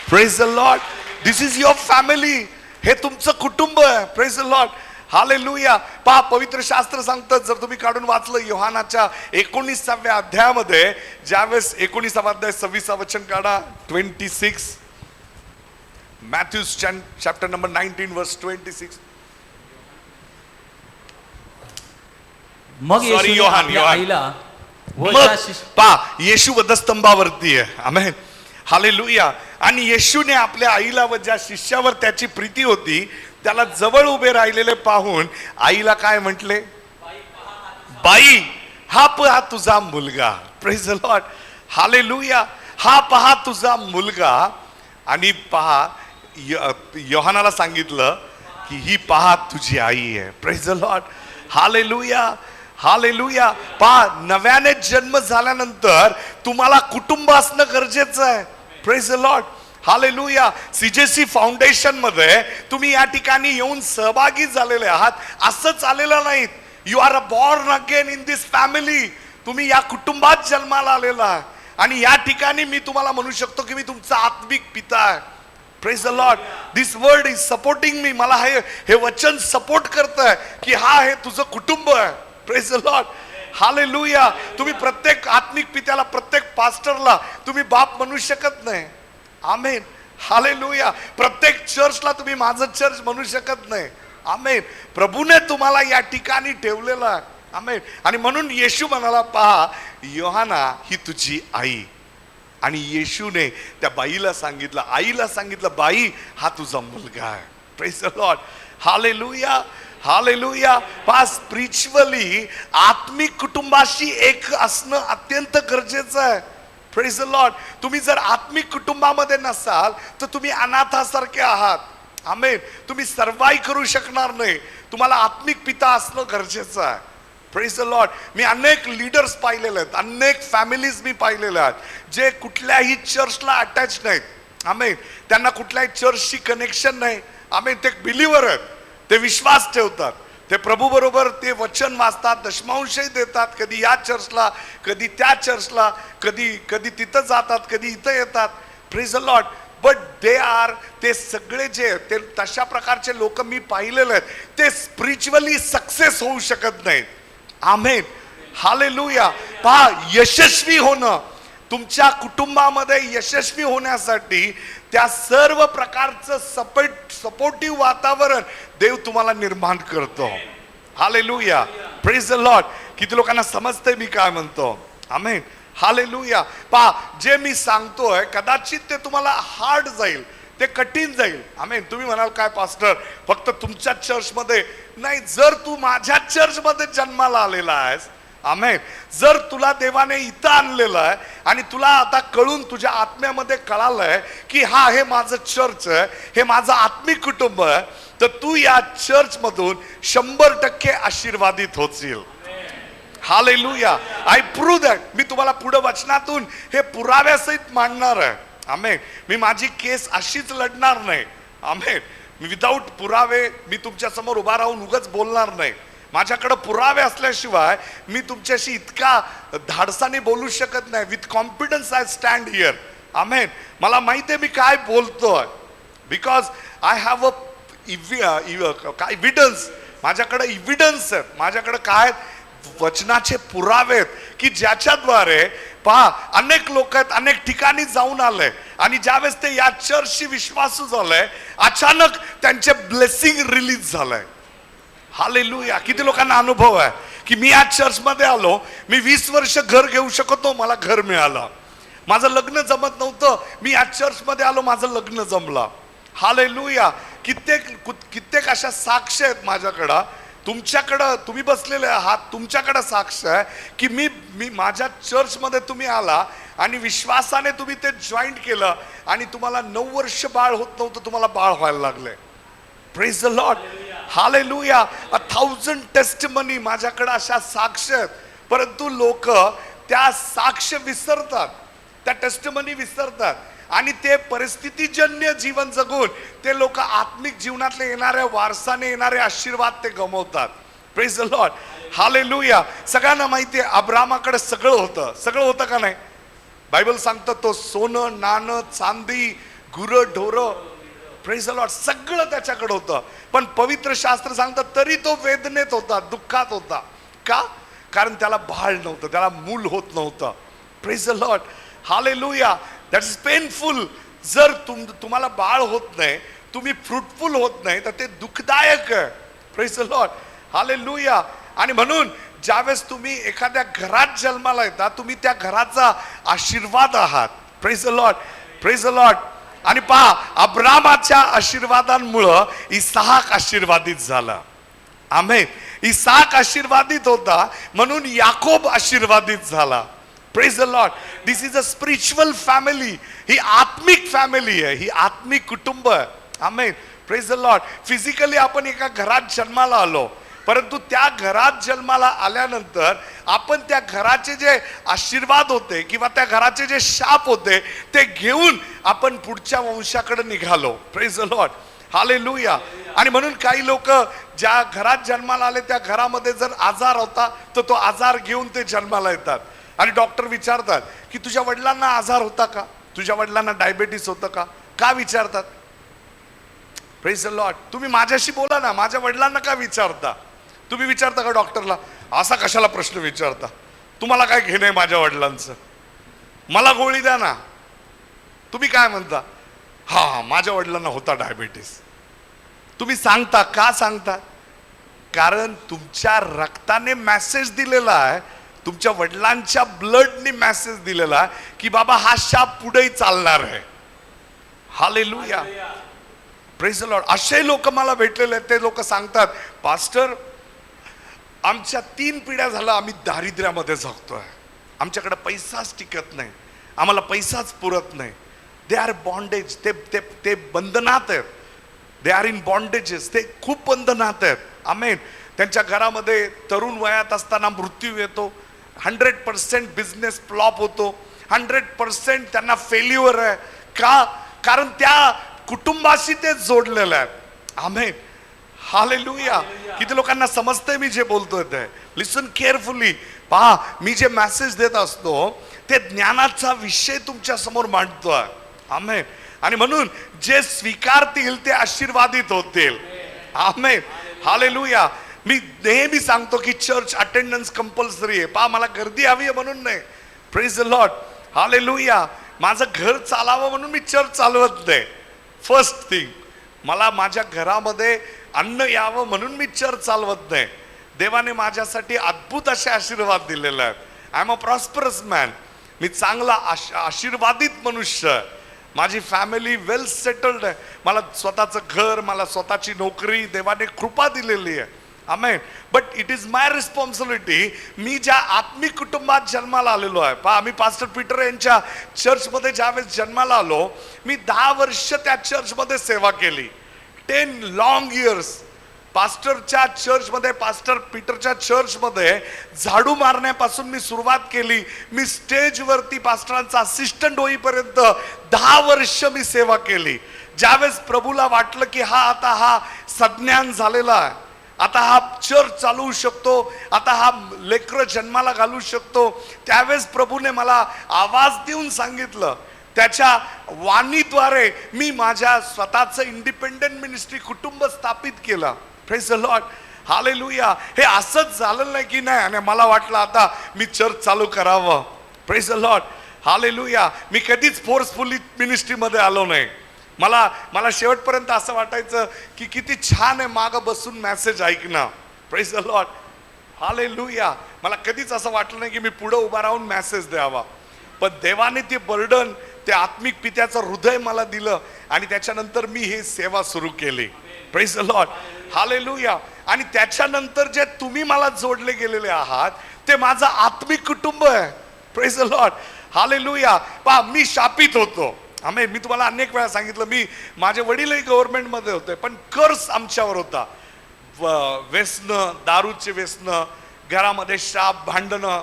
Praise the Lord. This is your family. हे तुमचं कुटुंब आहे. Praise the Lord. हालेलुया. पहा, पवित्र शास्त्र सांगतं, जर तुम्ही काढून वाचलं योहानाच्या 19व्या अध्यायामध्ये, ज्यावेळेस 19वा अध्याय 26वा वचन काढा, 26, मॅथ्यू चॅप्टर नंबर 19 वर्स 26. मग Sorry, येशूने योहान, आपल्या योहान. आईला व मग त्या शिष्य- पहा, येशू वधस्तंभावरती आहे. आमेन. हालेलुया. आणि येशूने आपल्या आईला व ज्या शिष्यावर त्याची प्रीती होती त्याला जवळ उभे राहिलेले पाहून आईला काय म्हटले? बाई, हा पहा तुझा मुलगा. Praise the Lord. हालेलुया. हा पहा तुझा मुलगा. आणि पहा, योहानाला सांगितलं की ही पहा तुझी आई आहे. Praise the Lord. हालेलुया, हालेलुया. पहा, नव्याने जन्म झाल्यानंतर तुम्हाला कुटुंब असणं गरजेचं आहे. Praise the Lord. हालेलुया. सीजेसी फाउंडेशन मध्ये तुम्ही या ठिकाणी येऊन सहभागी झालेले आहात, असंच आलेलं नाहीत. You are a born again in this family. तुम्ही या कुटुंबात जन्माला आलेला आहे आणि या ठिकाणी मी तुम्हाला म्हणू शकतो की मी तुमचा आत्मिक पिता आहे. Praise the Lord. This word is supporting me. मला हे वचन सपोर्ट करतंय की हा हे तुझं कुटुंब आहे. Praise the Lord. हालेलुया. तुम्ही प्रत्येक आत्मिक पित्याला, प्रत्येक पास्टरला तुम्ही बाप म्हणू शकत नाही. आमेन. हालेलुया. प्रत्येक चर्चला तुम्ही माझं चर्च म्हणू शकत नाही. आमेन. प्रभूने तुम्हाला या ठिकाणी ठेवलेलं आहे. आमेन. आणि म्हणून येशू म्हणाला, पहा योहाना ही तुझी आई. आणि येशूने त्या बाईला सांगितलं, आईला सांगितलं, बाई हा तुझा मुलगा आहे. Praise the Lord. हालेलुया, हालेलुया. पहा, स्पिरिच्युअली आत्मिक कुटुंबाशी एक असणं अत्यंत गरजेचं आहे. Praise the Lord. तुम्ही जर आत्मिक कुटुंबामध्ये नसाल तर तुम्ही अनाथासारखे आहात. आमेन. तुम्ही सर्वाइव्ह करू शकणार नाही. तुम्हाला आत्मिक पिता असणं गरजेचं आहे. Praise the lord. मी अनेक लीडर्स पाहिलेले आहेत, अनेक फॅमिलीज मी पाहिलेल्या आहेत जे कुठल्याही चर्चला अटॅच नाहीत. आमेन. त्यांना कुठल्याही चर्चशी कनेक्शन नाही. आमेन. ते बिलीवर आहेत, ते विश्वास ठेवतात, ते प्रभू बरोबर ते वचन वाचतात, दशमांशही देतात, कधी या चर्चला कधी त्या चर्चला, कधी तिथं जातात, कधी इथं येतात. Praise the Lord. But they are, ते सगळे जे ते तशा प्रकारचे लोक मी पाहिलेले आहेत, ते स्पिरिच्युअली सक्सेस होऊ शकत नाहीत. आमेन. हालेलुया. पहा, यशस्वी होणं, तुमच्या कुटुंबामध्ये यशस्वी होण्यासाठी त्या सर्व प्रकारचं सपोर्टिव्ह वातावरण देव तुम्हाला निर्माण करतो. हालेलुया. Praise the Lord. किती लोकांना समजतंय मी काय म्हणतो? आमेन. हालेलुया. पहा, जे मी सांगतोय कदाचित ते तुम्हाला हार्ड जाईल, ते कठीण जाईल. आमेन. तुम्ही म्हणाल, काय पास्टर फक्त तुमच्या चर्चमध्ये नाही. जर तू माझ्या चर्चमध्ये जन्माला आलेला आहेस, आमेन, जर तुला देवाने इथं आणलेलं आहे आणि तुला आता कळून तुझ्या आत्म्यामध्ये कळालंय की हा हे माझं चर्च आहे, हे माझं आत्मिक कुटुंब आहे, तर तू या चर्च मधून 100% आशीर्वादित होशील. हालेलुया. I prove that. मी तुम्हाला पुढे वचनातून हे पुराव्यासहित मांडणार आहे. आमेन. मी माझी केस अशीच लढणार नाही. आमेन. मी विदाऊट पुरावे मी तुमच्या समोर उभा राहून उगाच बोलणार नाही. माझ्याकडे पुरावे असल्याशिवाय मी तुमच्याशी इतका धाडसाने बोलू शकत नाही. With confidence I stand here. आमेन. मला माहिती आहे मी काय बोलतोय, बिकॉज आय हॅव काय इव्हिडन्स. माझ्याकडे इव्हिडन्स आहेत, माझ्याकडे काय वचनाचे पुरावे आहेत की ज्याच्याद्वारे पहा अनेक लोक आहेत, अनेक ठिकाणी जाऊन आले आणि ज्यावेळेस ते या चर्चशी विश्वासू झालंय, अचानक त्यांचे ब्लेसिंग रिलीज झालंय. हालेलुया. किती लोकांना अनुभव आहे की मी या चर्चमध्ये आलो, मी 20 वर्ष घर घेऊ शकतो, मला घर मिळालं. माझं लग्न जमत नव्हतं, मी या चर्चमध्ये आलो, माझं लग्न जमलं. हालेलुया. कित्येक अशा साक्ष आहेत माझ्याकडं, तुमच्याकडं तुम्ही बसलेले आहात, तुमच्याकडे साक्ष आहे की मी माझ्या चर्चमध्ये तुम्ही आला आणि विश्वासाने तुम्ही ते जॉईंट केलं आणि तुम्हाला 9 वर्ष बाळ होत नव्हतं, तुम्हाला बाळ व्हायला लागले. Praise the Lord. Hallelujah. 1000 testimony माझ्याकडे अशा साक्ष आहेत. परंतु लोक त्या साक्ष विसरतात, त्या टेस्टिमनी विसरतात आणि ते परिस्थितीजन्य जीवन जगून ते लोक आत्मिक जीवनातले येणाऱ्या वारसाने येणारे आशीर्वाद ते गमावतात. Praise the Lord. हालेलुया. सगळ्यांना माहिती आहे अब्रामाकडे सगळं होतं. सगळं होतं का नाही? बायबल सांगतं तो सोनं नाणं चांदी गुरं ढोरं, प्रेज द लॉर्ड, सगळं त्याच्याकडे होतं. पण पवित्र शास्त्र सांगतं तरी तो वेदनेत होता, दुःखात होता. का? कारण त्याला बाळ नव्हतं, त्याला मूल होत नव्हतं. Praise the Lord. Hallelujah. That is painful. जर तुम्हाला बाळ होत नाही, तुम्ही फ्रुटफुल होत नाही, तर ते दुःखदायक आहे. Praise the Lord. हालेलुया. आणि म्हणून ज्यावेळेस तुम्ही एखाद्या घरात जन्माला येता, तुम्ही त्या घराचा आशीर्वाद आहात. Praise the Lord. Praise the lord. आणि पहा अब्रामाच्या आशीर्वादांमुळं इसाक आशीर्वादित झाला. आमेन. इसाक आशीर्वादित होता म्हणून याकोब आशीर्वादित झाला. Praise the Lord. This is a spiritual family. ही आत्मिक फॅमिली आहे, ही आत्मिक कुटुंब आहे. आमेन. Praise the Lord. फिजिकली आपण एका घरात जन्माला आलो, परंतु त्या घरात जन्माला आल्यानंतर आपण त्या घराचे जे आशीर्वाद होते किंवा त्या घराचे जे शाप होते ते घेऊन आपण पुढच्या वंशाकडे निघालो. Praise the Lord. हालेलुया. आणि म्हणून काही लोक ज्या घरात जन्माला आले त्या घरामध्ये जर आजार होता तर तो आजार घेऊन ते जन्माला येतात आणि डॉक्टर विचारतात की तुझ्या वडिलांना आजार होता का, तुझ्या वडिलांना डायबेटीस होतं का? का विचारतात? Praise the Lord. तुम्ही माझ्याशी बोला ना, माझ्या वडिलांना का विचारता? तुम्ही विचारता का डॉक्टरला? असा कशाला प्रश्न विचारता? तुम्हाला काय घेणं आहे माझ्या वडिलांचं? मला गोळी द्या ना. तुम्ही काय म्हणता? हा माझ्या वडिलांना होता डायबिटीस. तुम्ही सांगता का? सांगता कारण तुमच्या रक्ताने मेसेज दिलेला आहे, तुमच्या वडिलांच्या ब्लडने मेसेज दिलेला आहे की बाबा हा शाप पुढेही चालणार आहे. हालेलुया. Praise the Lord. असे लोक मला भेटलेले आहेत. ते लोक सांगतात पास्टर आमच्या 3 पिढ्या झाल्या आम्ही दारिद्र्यामध्ये जगतोय, आमच्याकडे पैसाच टिकत नाही, आम्हाला पैसाच पुरत नाही. They are bondage. ते बंधनात आहेत. They are in bondages. ते खूप बंधनात आहेत. आमेन. त्यांच्या घरामध्ये तरुण वयात असताना मृत्यू येतो, 100% बिझनेस फ्लॉप होतो, 100% त्यांना फेल्युअर आहे. का? कारण त्या कुटुंबाशी ते जोडलेलं आहे. आमेन. हालेलुया. किती लोकांना समजतंय मी जे बोलतोय ते? लिसन केअरफुली. पहा मी जे मेसेज देत असतो ते ज्ञानाचा विषय तुमच्या समोर मांडतोय. आमेन. आणि म्हणून जे स्वीकारतील ते आशीर्वादित होतील. आमेन. हालेलुया. मी नेहमी सांगतो की चर्च अटेंडन्स कंपल्सरी आहे. पहा मला गर्दी हवी आहे म्हणून नाही. Praise the Lord. हालेलुया. माझं घर चालावं म्हणून मी चर्च चालवत नाही. फर्स्ट थिंग, मला माझ्या घरामध्ये अन्न यावं म्हणून मी चर्च चालवत नाही. देवाने माझ्यासाठी अद्भुत असे आशीर्वाद दिलेले आहेत. I am a prosperous man. मी चांगला आशीर्वादित मनुष्य. माझी फॅमिली वेल सेटल्ड आहे. मला स्वतःचं घर, मला स्वतःची नोकरी देवाने कृपा दिलेली आहे. आमेन. But it is my responsibility. मी ज्या आत्मिक कुटुंबात जन्माला आलेलो आहे, पहा मी पास्टर पीटर यांच्या चर्चमध्ये ज्यावेळेस जन्माला आलो, मी 10 वर्ष त्या चर्चमध्ये सेवा केली. 10 लॉंग इयर्स. पास्टरच्या चर्चमध्ये, पास्टर पीटरच्या चर्चमध्ये झाडू मारण्यापासून मी सुरुवात केली. मी स्टेजवरती पास्टरांचा असिस्टंट होईपर्यंत 10 वर्ष मी सेवा केली. ज्यावेळेस प्रभूला वाटलं की हा आता हा सज्ञान झालेला आहे, आता हा चर्च चालवू शकतो, आता हा लेकरं जन्माला घालू शकतो, त्यावेळेस प्रभूने मला आवाज देऊन सांगितलं, त्याच्या वाणीद्वारे मी माझ्या स्वतःचं इंडिपेंडंट मिनिस्ट्री कुटुंब स्थापित केलं. Praise the Lord, hallelujah. हे असंच झालं नाही की नाही आणि मला वाटलं आता मी चर्च चालू करावं. Praise the Lord, hallelujah. मी कधीच फोर्सफुली मिनिस्ट्रीमध्ये आलो नाही. मला शेवटपर्यंत असं वाटायचं की किती छान आहे मागं बसून मेसेज ऐकणं. Praise the Lord, hallelujah. मला कधीच असं वाटलं नाही की मी पुढे उभा राहून मेसेज द्यावा, पण देवाने ते बर्डन, ते आत्मिक पित्याचं हृदय मला दिलं आणि त्याच्यानंतर मी ही सेवा सुरू केली. Praise the Lord, hallelujah. आणि त्याच्यानंतर जे तुम्ही मला जोडले गेलेले आहात ते माझं आत्मिक कुटुंब आहे. Praise the Lord, hallelujah. पहा, मी शापित होतो. आमेन. मी तुम्हाला अनेक वेळा सांगितलं, माझे वडीलही गव्हर्नमेंटमध्ये होते, पण कर्ज आमच्यावर होता. व्यसन, दारूचे व्यसन, घरामध्ये शाप, भांडणं,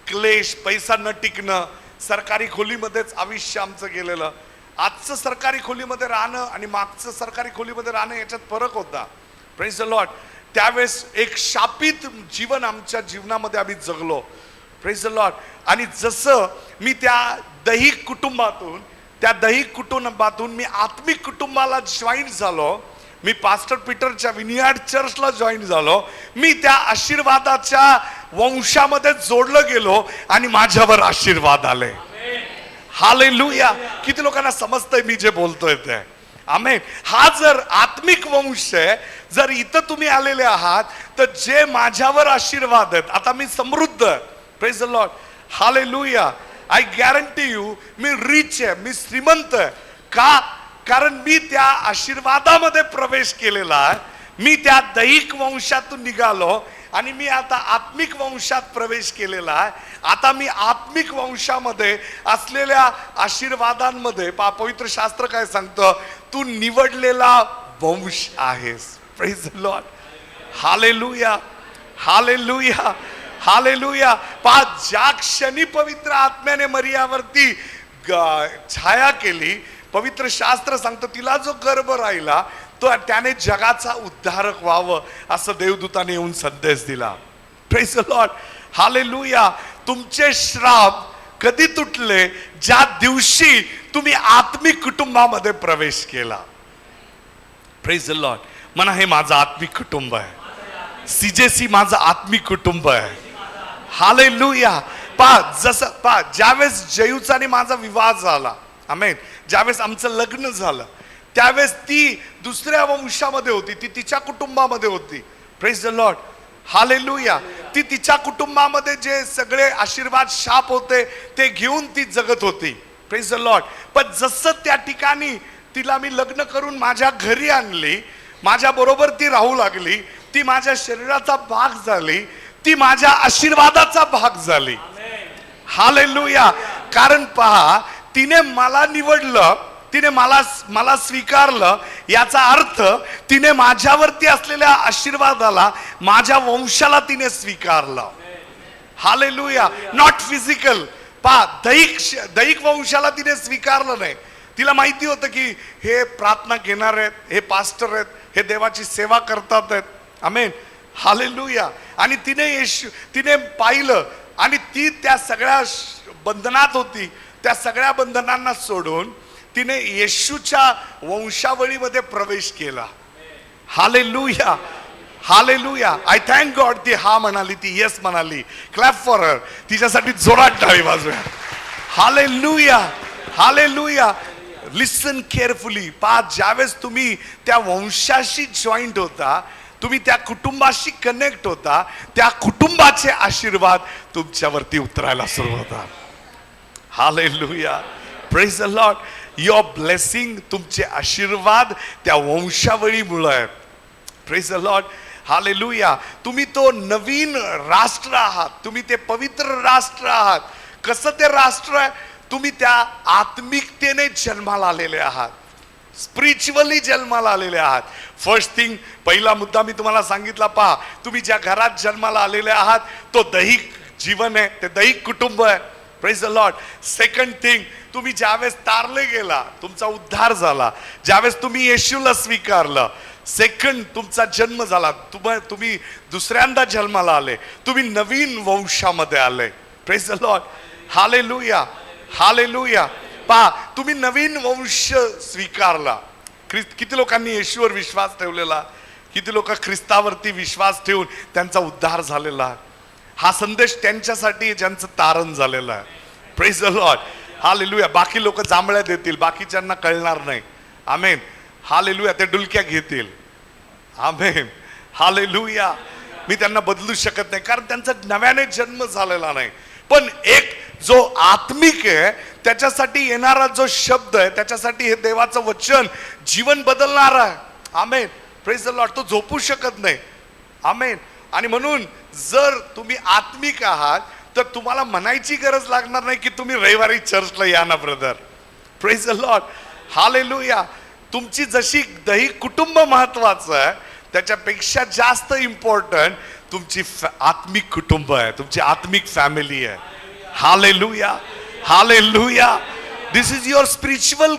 क्लेश, पैसा न टिकणं, सरकारी खोलीमध्येच आयुष्य आमचं गेलेलं. आजचं सरकारी खोलीमध्ये राहणं आणि मागचं सरकारी खोलीमध्ये राहणं याच्यात फरक होता. Praise the Lord. त्यावेळेस एक शापित जीवन आमच्या जीवनामध्ये आम्ही जगलो. Praise the lord. आणि जसं मी त्या दैहिक कुटुंबातून मी आत्मिक कुटुंबाला जॉईन झालो, मी पास्टर पीटरच्या विनियार्ड चर्चला जॉईन झालो, मी त्या आशीर्वादाच्या वंशामध्ये जोडलं गेलो आणि माझ्यावर आशीर्वाद आले. हालेलुया. किती लोकांना समजतंय मी जे बोलतोय ते? आमेन. हा जर आत्मिक वंश आहे, जर इथं तुम्ही आलेले आहात तर जे माझ्यावर आशीर्वाद आहेत, आता मी समृद्ध आहे. Praise the Lord, hallelujah. I guarantee you me rich आहे, मी श्रीमंत आहे. का? कारण मी त्या आशीर्वादामध्ये प्रवेश केलेला आहे. मी त्या दैहिक वंशातून निघालो आणि मी आता आत्मिक वंशात प्रवेश केलेला आहे. आता मी आत्मिक वंशामध्ये असलेल्या आशीर्वादांमध्ये पवित्र शास्त्र काय सांगतं? तू निवडलेला वंश आहेस. प्रेज द लॉर्ड, हालेलुया, हालेलुया, हालेलुया. पहा, ज्या क्षणी पवित्र आत्म्याने मरियावरती छाया केली, पवित्र शास्त्र सांगतं तिला जो गर्भ राहिला तो त्याने जगाचा उद्धारक व्हावं असं देवदूताने येऊन संदेश दिला. Praise the Lord, hallelujah. तुमचे श्राप कधी तुटले? ज्या दिवशी तुम्ही आत्मिक कुटुंबामध्ये प्रवेश केला. Praise the Lord. म्हणा, हे माझं आत्मिक कुटुंब आहे. सीजेसी माझं आत्मिक कुटुंब आहे. हालेलुया. पहा, ज्यावेळेस जयूचा आणि माझा विवाह झाला, आमेन, ज्यावेळेस आमचं लग्न झालं, त्यावेळेस ती दुसऱ्या वंशामध्ये होती, ती तिच्या कुटुंबामध्ये होती. Praise the Lord, hallelujah. ती तिच्या कुटुंबामध्ये जे सगळे आशीर्वाद शाप होते ते घेऊन ती जगत होती. Praise the Lord. पण जसं त्या ठिकाणी तिला मी लग्न करून माझ्या घरी आणली, माझ्या बरोबर ती राहू लागली, ती माझ्या शरीराचा भाग झाली, ती माझ्या आशीर्वादाचा भाग झाली. हालेलुया. कारण पहा, तिने मला निवडलं, तिने मला स्वीकारलं. याचा अर्थ तिने माझ्यावरती असलेल्या आशीर्वादाला, माझ्या वंशाला तिने स्वीकारलं. हालेलुया. Not physical. पहा, दैहिक वंशाला तिने स्वीकारलं नाही. तिला माहिती होतं की हे प्रार्थना घेणार आहेत, हे पास्टर आहेत, हे देवाची सेवा करतात आहेत. Amen, hallelujah. आणि तिने पाहिलं आणि ती त्या सगळ्या बंधनात होती. त्या सगळ्या बंधनांना सोडून तिने येशूच्या वंशावळीमध्ये प्रवेश केला. हालेलुया, हालेलुया. I thank God. ती हा म्हणाली, ती येस म्हणाली. Clap for her. तिच्यासाठी जोरात टाळी वाजूया. हालेलुया, हालेलुया. Listen carefully. पहा, ज्यावेळेस तुम्ही त्या वंशाशी जॉईंट होता, तुम्ही त्या कुटुंबाशी कनेक्ट होता, त्या कुटुंबाचे आशीर्वाद तुमच्यावरती उतरायला सुरू होतात. Hallelujah. Praise the Lord. Your blessing, तुमचे आशीर्वाद त्या वंशावळीमुळे आहेत. Praise the Lord, hallelujah. तुम्ही तो नवीन राष्ट्र आहात, तुम्ही ते पवित्र राष्ट्र आहात. कसं ते राष्ट्र आहे? तुम्ही त्या आत्मिकतेने जन्माला आलेले आहात, स्पिरिच्युअली जन्माला आलेले आहात. फर्स्ट थिंग, पहिला मुद्दा मी तुम्हाला सांगितला. पहा, तुम्ही ज्या घरात जन्माला आलेले आहात तो दैहिक जीवन आहे, ते दैहिक कुटुंब आहे. Praise the Lord. Second thing, तुम्ही ज्यावेळेस तारले गेला, तुमचा उद्धार झाला, ज्यावेळेस तुम्ही येशूला स्वीकारलं, सेकंड तुमचा जन्म झाला, तुम्ही दुसऱ्यांदा जन्माला आले, तुम्ही नवीन वंशामध्ये आले. Praise the Lord. हालेलुया, हालेलुया. पहा, तुम्ही नवीन वंश स्वीकारला. किती लोकांनी येशूवर विश्वास ठेवलेला, किती लोक ख्रिस्तावरती विश्वास ठेवून त्यांचा उद्धार झालेला. हा संदेश त्यांच्यासाठी ज्यांचं तारण झालेलं आहे. Praise the Lord. हालेलुया. बाकी लोक जांभळ्या देतील, बाकीच्यांना कळणार नाही. आमेन. हालेलुया. ते डुलक्या घेतील. आमेन. हालेलुया. मी त्यांना बदलू शकत नाही, कारण त्यांचा नव्याने जन्म झालेला नाही. पण एक जो आत्मिक आहे, त्याच्यासाठी येणारा जो शब्द आहे, त्याच्यासाठी हे देवाचं वचन जीवन बदलणार आहे. आमेन. Praise the Lord. तो झोपू शकत नाही. आमेन. आणि म्हणून जर तुम्ही आत्मिक आहात तर तुम्हाला म्हणायची गरज लागणार नाही की तुम्ही रविवारी चर्चला या ना brother. Praise the Lord. Hallelujah. तुमची जशी दही कुटुंब महत्वाचं आहे, त्याच्यापेक्षा जास्त इम्पॉर्टंट तुमची आत्मिक कुटुंब आहे, तुमची आत्मिक फॅमिली आहे. Hallelujah, hallelujah. This is your spiritual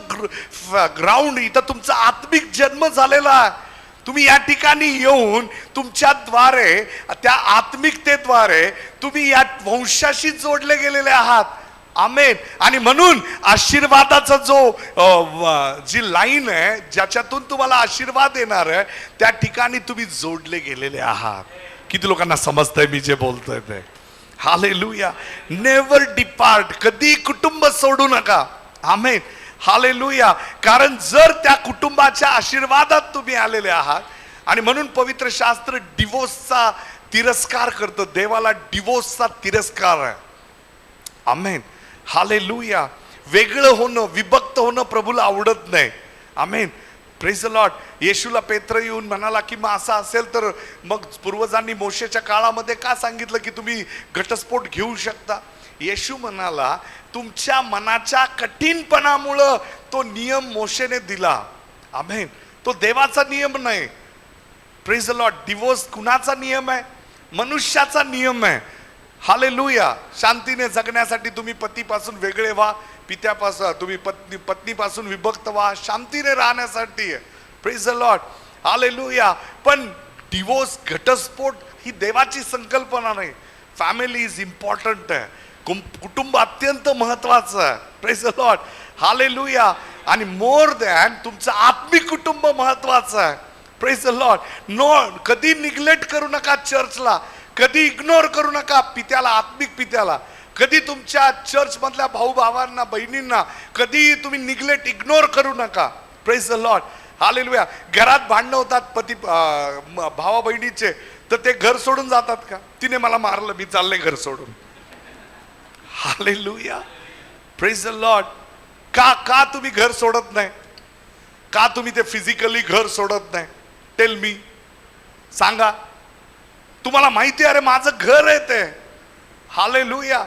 ground. इथं तुमचा आत्मिक जन्म झालेला आहे. तुम्ही या ठिकाणी येऊन तुमच्याद्वारे, त्या आत्मिकतेद्वारे तुम्ही या वंशाशी जोडले गेलेले आहात. आमेन. आणि म्हणून आशीर्वादाचा जी लाईन आहे, ज्याच्यातून तुम्हाला आशीर्वाद येणार आहे, त्या ठिकाणी तुम्ही जोडले गेलेले आहात. किती लोकांना समजतंय मी जे बोलतोय ते? हालेलुया. Never depart. कधी कुटुंब सोडू नका. आमेन. हालेलुया. कारण जर त्या कुटुंबाच्या आशीर्वादात तुम्ही आलेले आहात, आणि म्हणून पवित्र शास्त्र डिवोर्सचा तिरस्कार करतं. देवाला डिवोर्सचा तिरस्कार आहे. आमेन. हालेलुया. वेगळं होणं, विभक्त होणं प्रभूला आवडत नाही. आमेन. Praise the Lord. येशूला पेत्र येऊन म्हणाला की मग असं असेल तर मग पूर्वजांनी मोशेच्या काळामध्ये का सांगितलं की तुम्ही घटस्फोट घेऊ शकता? येशू म्हणाला, तुमच्या मनाच्या कठीणपणामुळं तो नियम मोशेने दिला. आमेन. तो देवाचा नियम नाही. Praise the Lord. डिवोर्स कुणाचा नियम आहे? मनुष्याचा नियम आहे. हालेलुया. शांतीने जगण्यासाठी तुम्ही पतीपासून वेगळे व्हा, पित्यापासून तुम्ही पत्नीपासून विभक्त व्हा, शांतीने राहण्यासाठी. Praise the Lord. हालेलुया. पण डिवोर्स, घटस्फोट ही देवाची संकल्पना नाही. फॅमिली इज इम्पॉर्टंट आहे. कुटुंब अत्यंत महत्वाचं आहे. Praise the Lord. हालेलुया. आणि मोर दॅन तुमचं आत्मिक कुटुंब महत्वाचं आहे. Praise the Lord. कधी निग्लेक्ट करू नका चर्चला, कधी इग्नोर करू नका पित्याला, आत्मिक पित्याला. कधी तुमच्या चर्च मधल्या भाऊ भावांना, बहिणींना कधी तुम्ही निग्लेक्ट, इग्नोर करू नका. Praise the Lord. हालेलुया. घरात भांडणं होतात पती भावा बहिणीचे, तर ते घर सोडून जातात का? तिने मला मारलं, मी चालले घर सोडून. हालेलुया. Praise the Lord. का तुम्ही घर सोडत नाही? का तुम्ही ते फिजिकली घर सोडत नाही? Tell me. सांगा. तुम्हाला माहिती आहे, अरे माझं घर आहे ते. हालेलुया.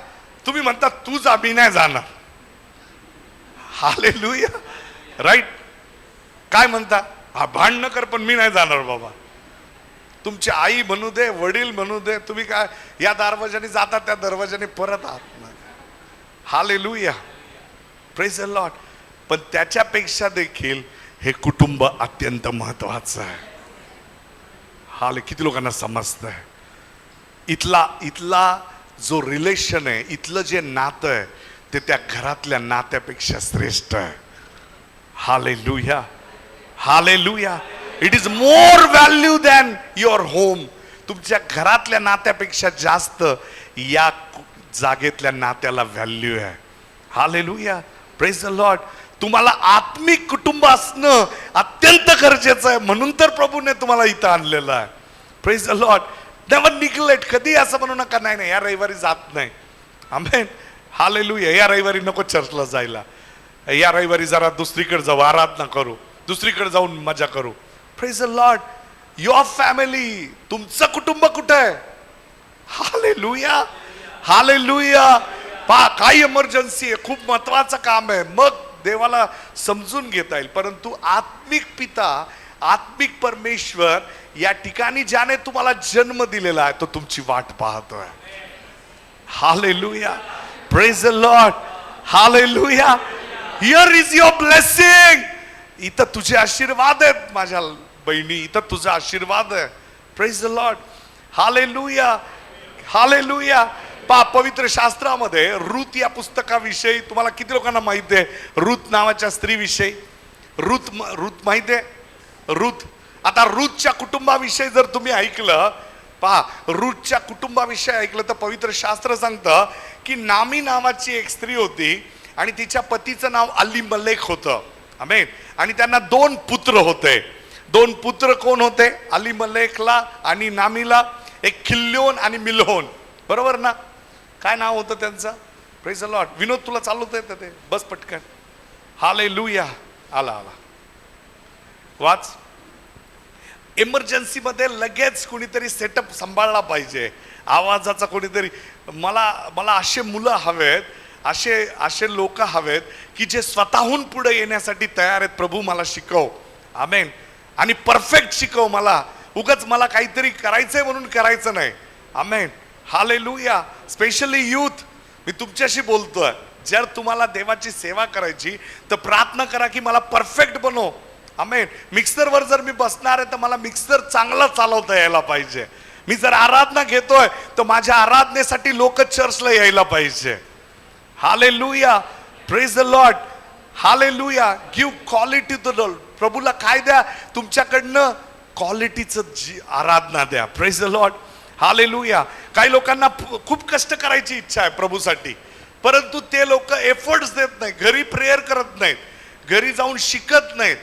तुम्ही म्हणता तू जा, मी नाही जाणार. हालेलुया. राईट. काय म्हणता? हा, भांडण कर पण मी नाही जाणार बाबा. तुमची आई म्हणू दे, वडील म्हणू दे, तुम्ही काय या दरवाजाने जाता, त्या दरवाजाने परत आहात. हालेलुया. Praise the Lord. पण त्याच्यापेक्षा देखील हे कुटुंब अत्यंत महत्वाचं आहे. हाले. किती लोकांना समजतंय? इथला जो रिलेशन आहे, इथलं जे नातं आहे, ते त्या घरातल्या नात्यापेक्षा श्रेष्ठ आहे. Hallelujah. Hallelujah. It is more value than your home. तुमच्या घरातल्या नात्यापेक्षा जास्त या जागेतल्या नात्याला व्हॅल्यू आहे. हालेलुया. Praise the Lord. तुम्हाला आत्मिक कुटुंब असणं अत्यंत गरजेचं आहे. म्हणून तर प्रभूने तुम्हाला इथं आणलेलं आहे. Praise the Lord. Never neglect. कधी असं म्हणू नका नाही नाही या रविवारी जात नाही. आमेन. हालेलुया. या रविवारी नको चर्चला जायला, या रविवारी जरा दुसरीकडे जाऊ, आराधना करू, दुसरीकडे जाऊन मजा करू. Praise the Lord. Your family, तुमचं कुटुंब कुठं आहे? हालेलुया. हालेलुया. पहा, काही इमर्जन्सी आहे, खूप महत्वाचं काम आहे, मग देवाला समजून घेता येईल. परंतु आत्मिक पिता, आत्मिक परमेश्वर या ठिकाणी ज्याने तुम्हाला जन्म दिलेला आहे, तो तुमची वाट पाहतोय. Hallelujah. Praise the Lord. Hallelujah. Here is your blessing. इथं तुझे आशीर्वाद आहेत माझ्या बहिणी, इथं तुझा आशीर्वाद आहे. Praise the Lord. हालेलुया, हालेलुया. पहा, पवित्र शास्त्रामध्ये रूत या पुस्तकाविषयी तुम्हाला किती लोकांना माहिती आहे? रूत नावाच्या स्त्रीविषयी रूत माहिती आहे? रूत. आता रूतच्या कुटुंबाविषयी जर तुम्ही ऐकलं, पहा, रूतच्या कुटुंबाविषयी ऐकलं तर पवित्र शास्त्र सांगतं की नामी नावाची एक स्त्री होती आणि तिच्या पतीचं नाव अलीमलेक होतं. आमेन. आणि त्यांना 2 पुत्र होते. 2 पुत्र कोण होते? अलीमलेकला आणि नामीला. एक खिल्योन आणि मिल्होन. बरोबर ना? काय नाव होतं त्यांचं? Praise the Lord. विनोद, तुला चालवता येतं ते? बस पटकन. हालेलुया. आला आला, वाच. इमर्जन्सीमध्ये लगेच कोणीतरी सेटअप सांभाळला पाहिजे, आवाजाचा कोणीतरी. मला असे मुलं हवेत, असे लोक हवेत की जे स्वतःहून पुढे येण्यासाठी तयार आहेत. प्रभू मला शिकव. आमेन. आणि परफेक्ट शिकव मला. उगाच मला काहीतरी करायचंय म्हणून करायचं नाही. आमेन. हालेलुया. स्पेशली यूथ, मी तुमच्याशी बोलतोय. जर तुम्हाला देवाची सेवा करायची तर प्रार्थना करा की मला परफेक्ट बनव. आमेन. मिक्सरवर जर मी बसणार आहे तर मला मिक्सर चांगला चालवता यायला पाहिजे. मी जर आराधना घेतोय तर माझ्या आराधनेसाठी लोक चर्चला यायला पाहिजे. हालेलुया. Praise the Lord. हालेलुया. Give quality to the Lord. प्रभूला काय द्या? तुमच्याकडनं क्वालिटीचं आराधना द्या. Praise the Lord. हालेलुया. काही लोकांना खूप कष्ट करायची इच्छा आहे प्रभूसाठी, परंतु ते लोक एफर्ट्स देत नाही, घरी प्रेयर करत नाहीत, घरी जाऊन शिकत नाहीत.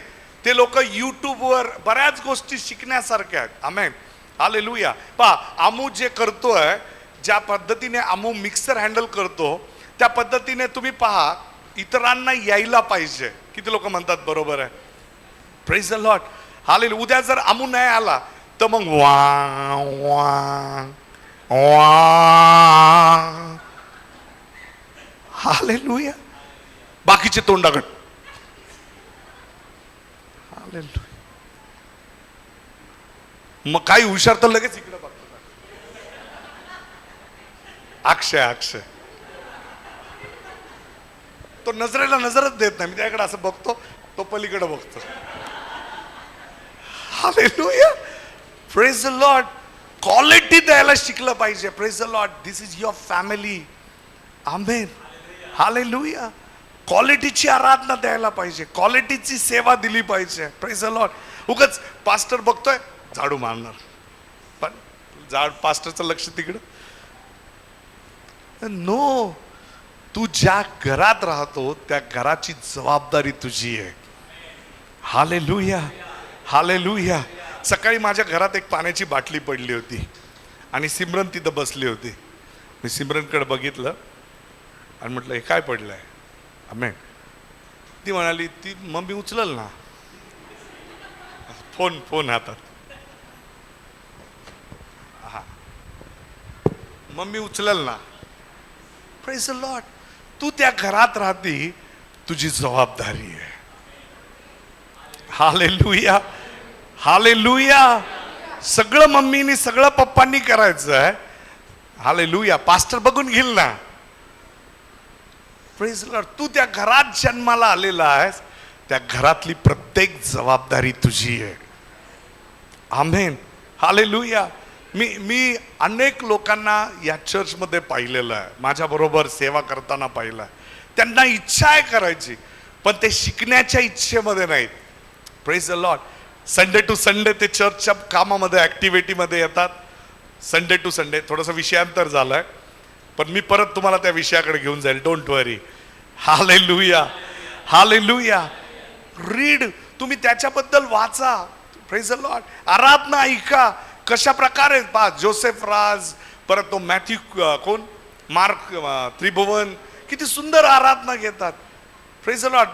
ते लोक यूट्यूबवर बऱ्याच गोष्टी शिकण्यासारख्या आहेत. आमेन. हालेलुया. पहा, आमू जे करतोय, ज्या पद्धतीने आमू मिक्सर हँडल करतो त्या पद्धतीने तुम्ही पहा, इतरांना यायला पाहिजे. किती लोक म्हणतात बरोबर आहे? Praise the Lord. हालेलुया. उद्या जर आमू नाही आला तर मग वा वा वा. हालेलुया. बाकीचे तोंडाकड. हालेलुया. मग काही हुशार तर लगेच इकडे बघतो. अक्षय तो नजरेला नजरच देत नाही. मी त्याकडे असं बघतो, तो पलीकडे बघतो. Hallelujah. Praise the Lord. Quality द्यायला शिकलं पाहिजे. Praise the Lord. This is your family. Amen. Hallelujah. क्वालिटीची आराधना द्यायला पाहिजे, क्वालिटीची सेवा दिली पाहिजे. Praise the Lord. उगाच पास्टर बघतोय झाडू मारणार, पण पास्टरचं लक्ष तिकडं. नो, तू ज्या घरात राहतो त्या घराची जबाबदारी तुझी आहे. हालेलुया. हालेलुया. सकाळी माझ्या घरात एक पाण्याची बाटली पडली होती आणि सिमरन तिथं बसली होती. मी सिमरनकडे बघितलं आणि म्हटलं, हे काय पडलंय? आमेन. ती म्हणाली, ती मम्मी उचलल ना. फोन हातात. हा, मम्मी उचलल ना. Praise the Lord. तू त्या घरात राहती, तुझी जबाबदारी आहे. हालेलुया. हालेलुया. सगळं मम्मीनी सगळं पप्पांनी करायचं आहे. हालेलुया. पास्टर बघून घेईल ना. Praise the Lord. तू त्या घरात जन्माला आलेला आहेस, त्या घरातली प्रत्येक जबाबदारी तुझी आहे. आमेन. हालेलुया. मी अनेक लोकांना या चर्चमध्ये पाहिलेलं आहे, माझ्याबरोबर सेवा करताना पाहिलं आहे. त्यांना इच्छा आहे करायची, पण ते शिकण्याच्या इच्छेमध्ये नाहीत. Praise the Lord. Sunday to Sunday ते चर्चच्या कामामध्ये, ॲक्टिव्हिटीमध्ये येतात. Sunday to Sunday. थोडंसं विषयांतर झालंय, पण मी परत तुम्हाला त्या विषयाकडे घेऊन जाईल. Don't worry. Hallelujah. Hallelujah. Read. तुम्ही त्याच्याबद्दल वाचा. Praise the Lord. आराधना ऐका. कशा प्रकारे पहा, जोसेफ राज, परत तो मॅथ्यू कोण, मार्क त्रिभुवन, किती सुंदर आराधना घेतात. Praise the Lord.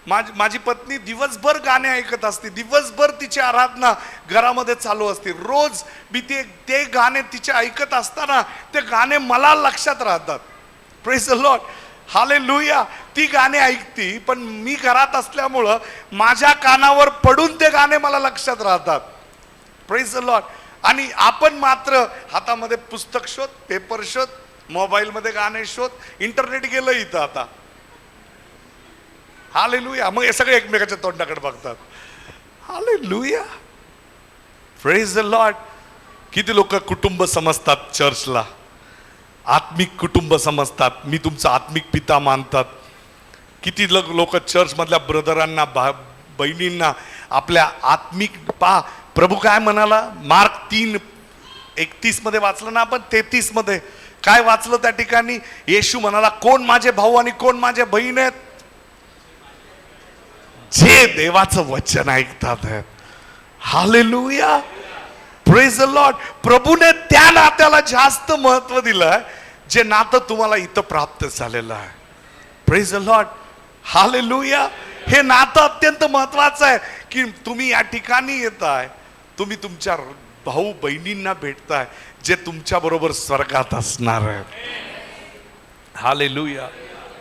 माझी पत्नी दिवसभर गाणे ऐकत असते, दिवसभर तिची आराधना घरामध्ये चालू असते. रोज मी ते गाणे तिचे ऐकत असताना ते गाणे मला लक्षात राहतात. Praise the Lord. हालेलुया. ती गाणे ऐकती, पण मी घरात असल्यामुळं माझ्या कानावर पडून ते गाणे मला लक्षात राहतात. Praise the lord. आणि आपण मात्र हातामध्ये पुस्तक शोध, पेपर शोध, मोबाईलमध्ये गाणे शोध, इंटरनेट गेलं इथं आता. हालेलुया. मग हे सगळे एकमेकाच्या तोंडाकडे बघतात. हालेलुया. Praise the Lord. किती लोक कुटुंब समजतात चर्चला, आत्मिक कुटुंब समजतात, मी तुमचा आत्मिक पिता मानतात. किती लोक चर्च मधल्या ब्रदरांना बहिणींना आपल्या आत्मिक प्रभू काय म्हणाला, मार्क 3:31 मध्ये वाचलं ना आपण, 33 मध्ये काय वाचलं त्या ठिकाणी, येशू म्हणाला कोण माझे भाऊ आणि कोण माझे बहीण आहेत, जे देवाचं वचन ऐकतात. Hallelujah, praise the lord. प्रभूने त्या नात्याला जास्त महत्व दिलंय जे नातं तुम्हाला इथं प्राप्त झालेलं आहे. Praise the Lord, hallelujah. हे नातं अत्यंत महत्वाचं आहे की तुम्ही या ठिकाणी येताय, तुम्ही तुमच्या भाऊ बहिणींना भेटताय जे तुमच्या बरोबर स्वर्गात असणार आहेत. Hallelujah,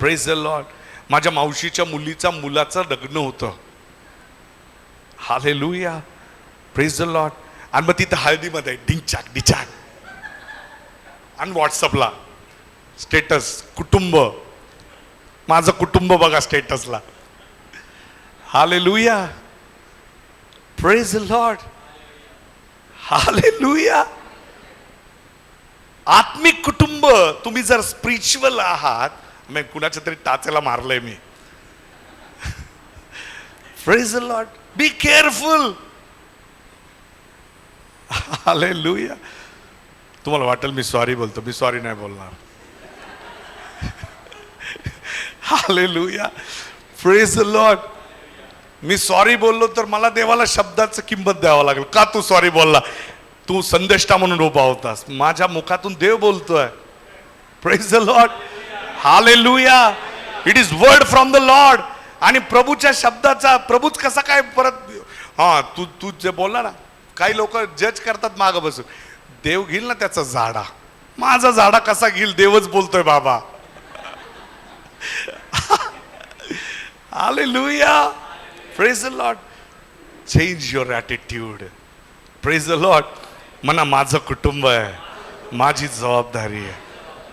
praise the Lord. माझ्या मावशीच्या मुलाचं लग्न होतं. Hallelujah, praise the lord. आणि मग तिथं हळदीमध्ये डिंचाक डिचाक आणि व्हॉट्सअपला स्टेटस, कुटुंब, माझं कुटुंब बघा स्टेटसला. Hallelujah, praise the Lord, hallelujah. आत्मिक कुटुंब, तुम्ही जर स्पिरिच्युअल आहात, मी कुणाच्या तरी टाचेला मारलंय मी. Praise the lord, be careful. Hallelujah. तुम्हाला वाटेल मी सॉरी बोलतो, मी सॉरी नाही बोलणार. Hallelujah, praise the lord. मी सॉरी बोललो तर मला देवाला शब्दाचं किंमत द्यावं लागेल. का तू सॉरी बोलला, तू संदेष्टा म्हणून उभा होतास, माझ्या मुखातून देव बोलतोय. Praise the Lord, hallelujah. It is word from the lord. आणि प्रभूच्या शब्दाचा, प्रभूच कसा काय परत, तू जे बोलला ना, काही लोक जज करतात मागं बसून, देव घेईल ना त्याचा झाडा, माझा झाडा कसा घेईल, देवच बोलतोय बाबा. Hallelujah, praise the Lord. Change your attitude. Praise the Lord. म्हणा माझं कुटुंब आहे, माझी जबाबदारी आहे.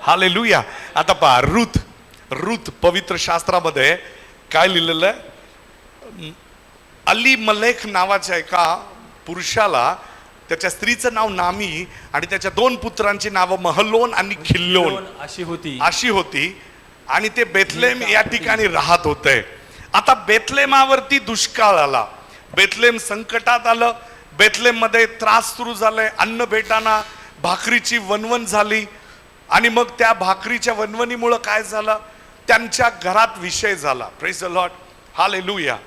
हालेलुया. आता पहा, रूथ पवित्र शास्त्रामध्ये काय लिहिलेलं आहे, अलीमलेक नावाच्या एका पुरुषाला, त्याच्या स्त्रीचं नाव नामी आणि त्याच्या 2 पुत्रांची नावं महलोन आणि खिल्लोन अशी होती. आणि ते बेथलेम या ठिकाणी राहत होते. आता बेथलेमावरती दुष्काळ आला, बेथलेम संकटात आलं, बेथलेम मध्ये त्रास सुरू झालाय, अन्न भेटाना, भाकरीची वनवन झाली. आणि मग त्या भाकरीच्या वनवणीमुळं काय झालं, त्यांच्या घरात विषय झाला. Praise the Lord, hallelujah.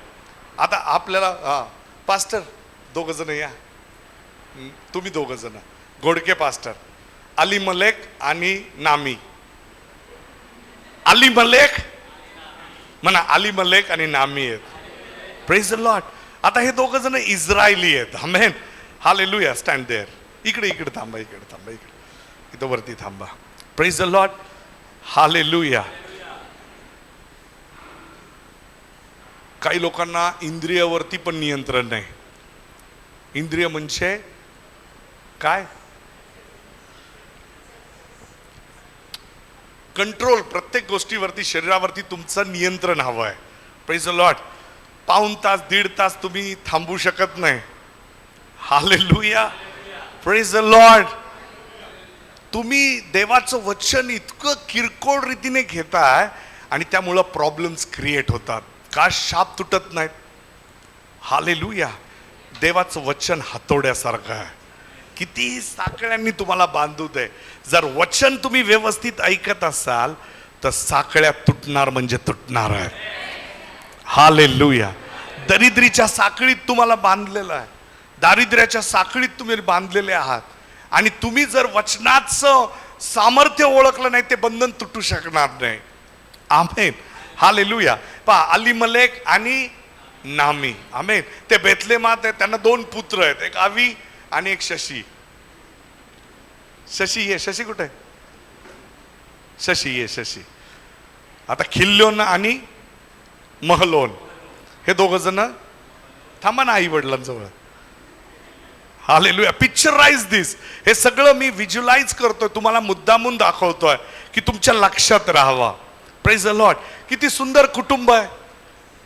आता आपल्याला पास्टर 2 जण या, तुम्ही 2 जण, घोडके पास्टर, अलीमलेक आणि नामी. अलीमलेक म्हणा, अलीमलेक आणि नामी आहेत. Praise the Lord. आता हे 2 जण इस्रायली आहेत. Amen, hallelujah. Stand there. इकडे थांबा, इकडे इथं वरती थांबा. Praise the Lord, hallelujah. काही लोकांना इंद्रियावरती पण नियंत्रण नाही. इंद्रिय म्हणजे काय, कंट्रोल. प्रत्येक गोष्टीवरती, शरीरावरती तुमचं नियंत्रण हवं आहे. Praise the Lord. पाऊण तास 1.5 तास तुम्ही थांबू शकत नाही. Hallelujah, praise the Lord. तुम्ही देवाचं वचन इतकं किरकोळ रीतीने घेताय आणि त्यामुळं प्रॉब्लेम्स क्रिएट होतात. का शाप तुटत नाहीत. हालेलुया. देवाचं वचन हातोड्यासारखं आहे, कितीही साखळ्यांनी तुम्हाला बांधू दे, जर वचन तुम्ही व्यवस्थित ऐकत असाल तर साखळ्या तुटणार म्हणजे तुटणार आहे. हालेलुया. दरिद्रीच्या साखळीत तुम्हाला बांधलेलं आहे, दारिद्र्याच्या साखळीत तुम्ही बांधलेले आहात. आणि तुम्ही जर वचनाचं सामर्थ्य ओळखलं नाही, ते बंधन तुटू शकणार नाही. आमेन, हालेलुया. पहा, अलीमलेक आणि नामी, आमेन, ते बेथलेमात आहे. त्यांना 2 पुत्र आहेत, एक आवी आणि एक शशी. शशी कुठे आहे? शशी. आता खिल्लोन आणि महलोन हे 2 जण, थांबा ना आई वडिलांजवळ. हालेलुया. पिक्चराइज दिस. हे सगळं मी व्हिज्युअलाइज करतोय, तुम्हाला मुद्दामून दाखवतोय की तुमच्या लक्षात राहावा. Praise the Lord. किती सुंदर कुटुंब आहे,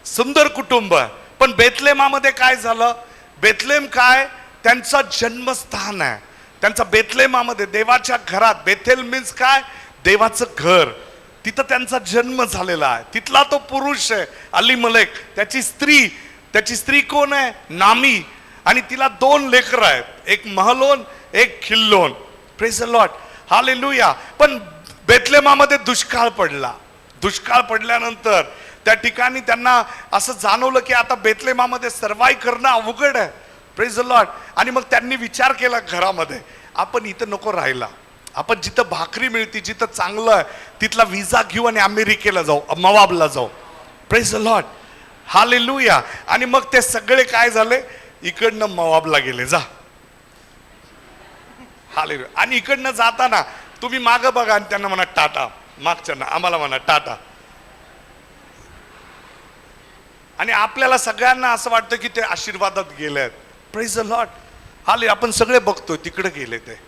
सुंदर कुटुंब आहे. पण बेथलेमामध्ये काय झालं, बेथलेम काय, त्यांचं जन्मस्थान आहे, त्यांचा बेथलेमामध्ये देवाच्या घरात. बेथेल मीन्स काय? देवाचं घर. तिथं त्यांचा जन्म झालेला आहे. तिथला तो पुरुष आहे अलीमलेक. त्याची स्त्री कोण आहे? नामी. आणि तिला 2 लेकरं आहेत, एक महलोन एक Chilion. Praise the Lord, hallelujah. पण बेथलेमामध्ये दुष्काळ पडल्यानंतर त्या ठिकाणी त्यांना असं जाणवलं की आता बेथलेमामध्ये सर्वाईव्ह करणं अवघड आहे. Praise the lord. आणि मग त्यांनी विचार केला घरामध्ये, आपण इथं नको राहायला, आपण जिथं भाकरी मिळते, जिथं चांगलं आहे, तिथला विजा घेऊ आणि अमेरिकेला जाऊ, मवाबला जाऊ. Praise the Lord, hallelujah. आणि मग ते सगळे काय झाले, इकडनं मवाबला गेले. जा, हालेलुया. आणि इकडनं जाताना तुम्ही मागं बघा आणि त्यांना म्हणा टाटा, मागच्यांना आम्हाला म्हणा टाटा. आणि आपल्याला सगळ्यांना असं वाटतं की ते आशीर्वादात गेले आहेत. प्रेज द लॉर्ड, हाले. आपण सगळे बघतोय तिकडे गेले ते.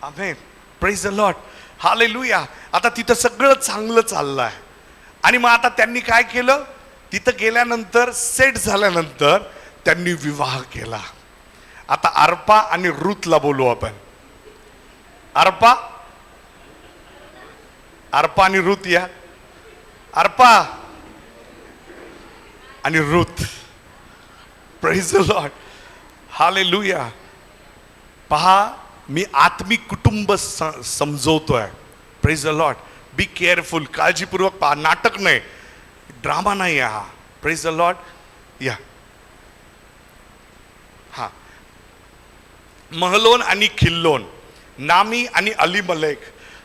Amen. Praise the Lord, hallelujah. आता तिथं सगळं चांगलं चाललं आहे. आणि मग आता त्यांनी काय केलं, तिथं गेल्यानंतर सेट झाल्यानंतर त्यांनी विवाह केला. आता अर्पा आणि रूथला बोलू आपण. अर्पा आणि रूथ या. अर्पा आणि Ruth. Praise the Lord, hallelujah. पहा, मी आत्मिक कुटुंब समजवतोय. Praise the lord. Be careful. काळजीपूर्वक पहा, नाटक नाही, ड्रामा नाही हा. Praise the lord. या. हा, महलोन आणि खिल्लोन, नामी आणि अलीमलेक,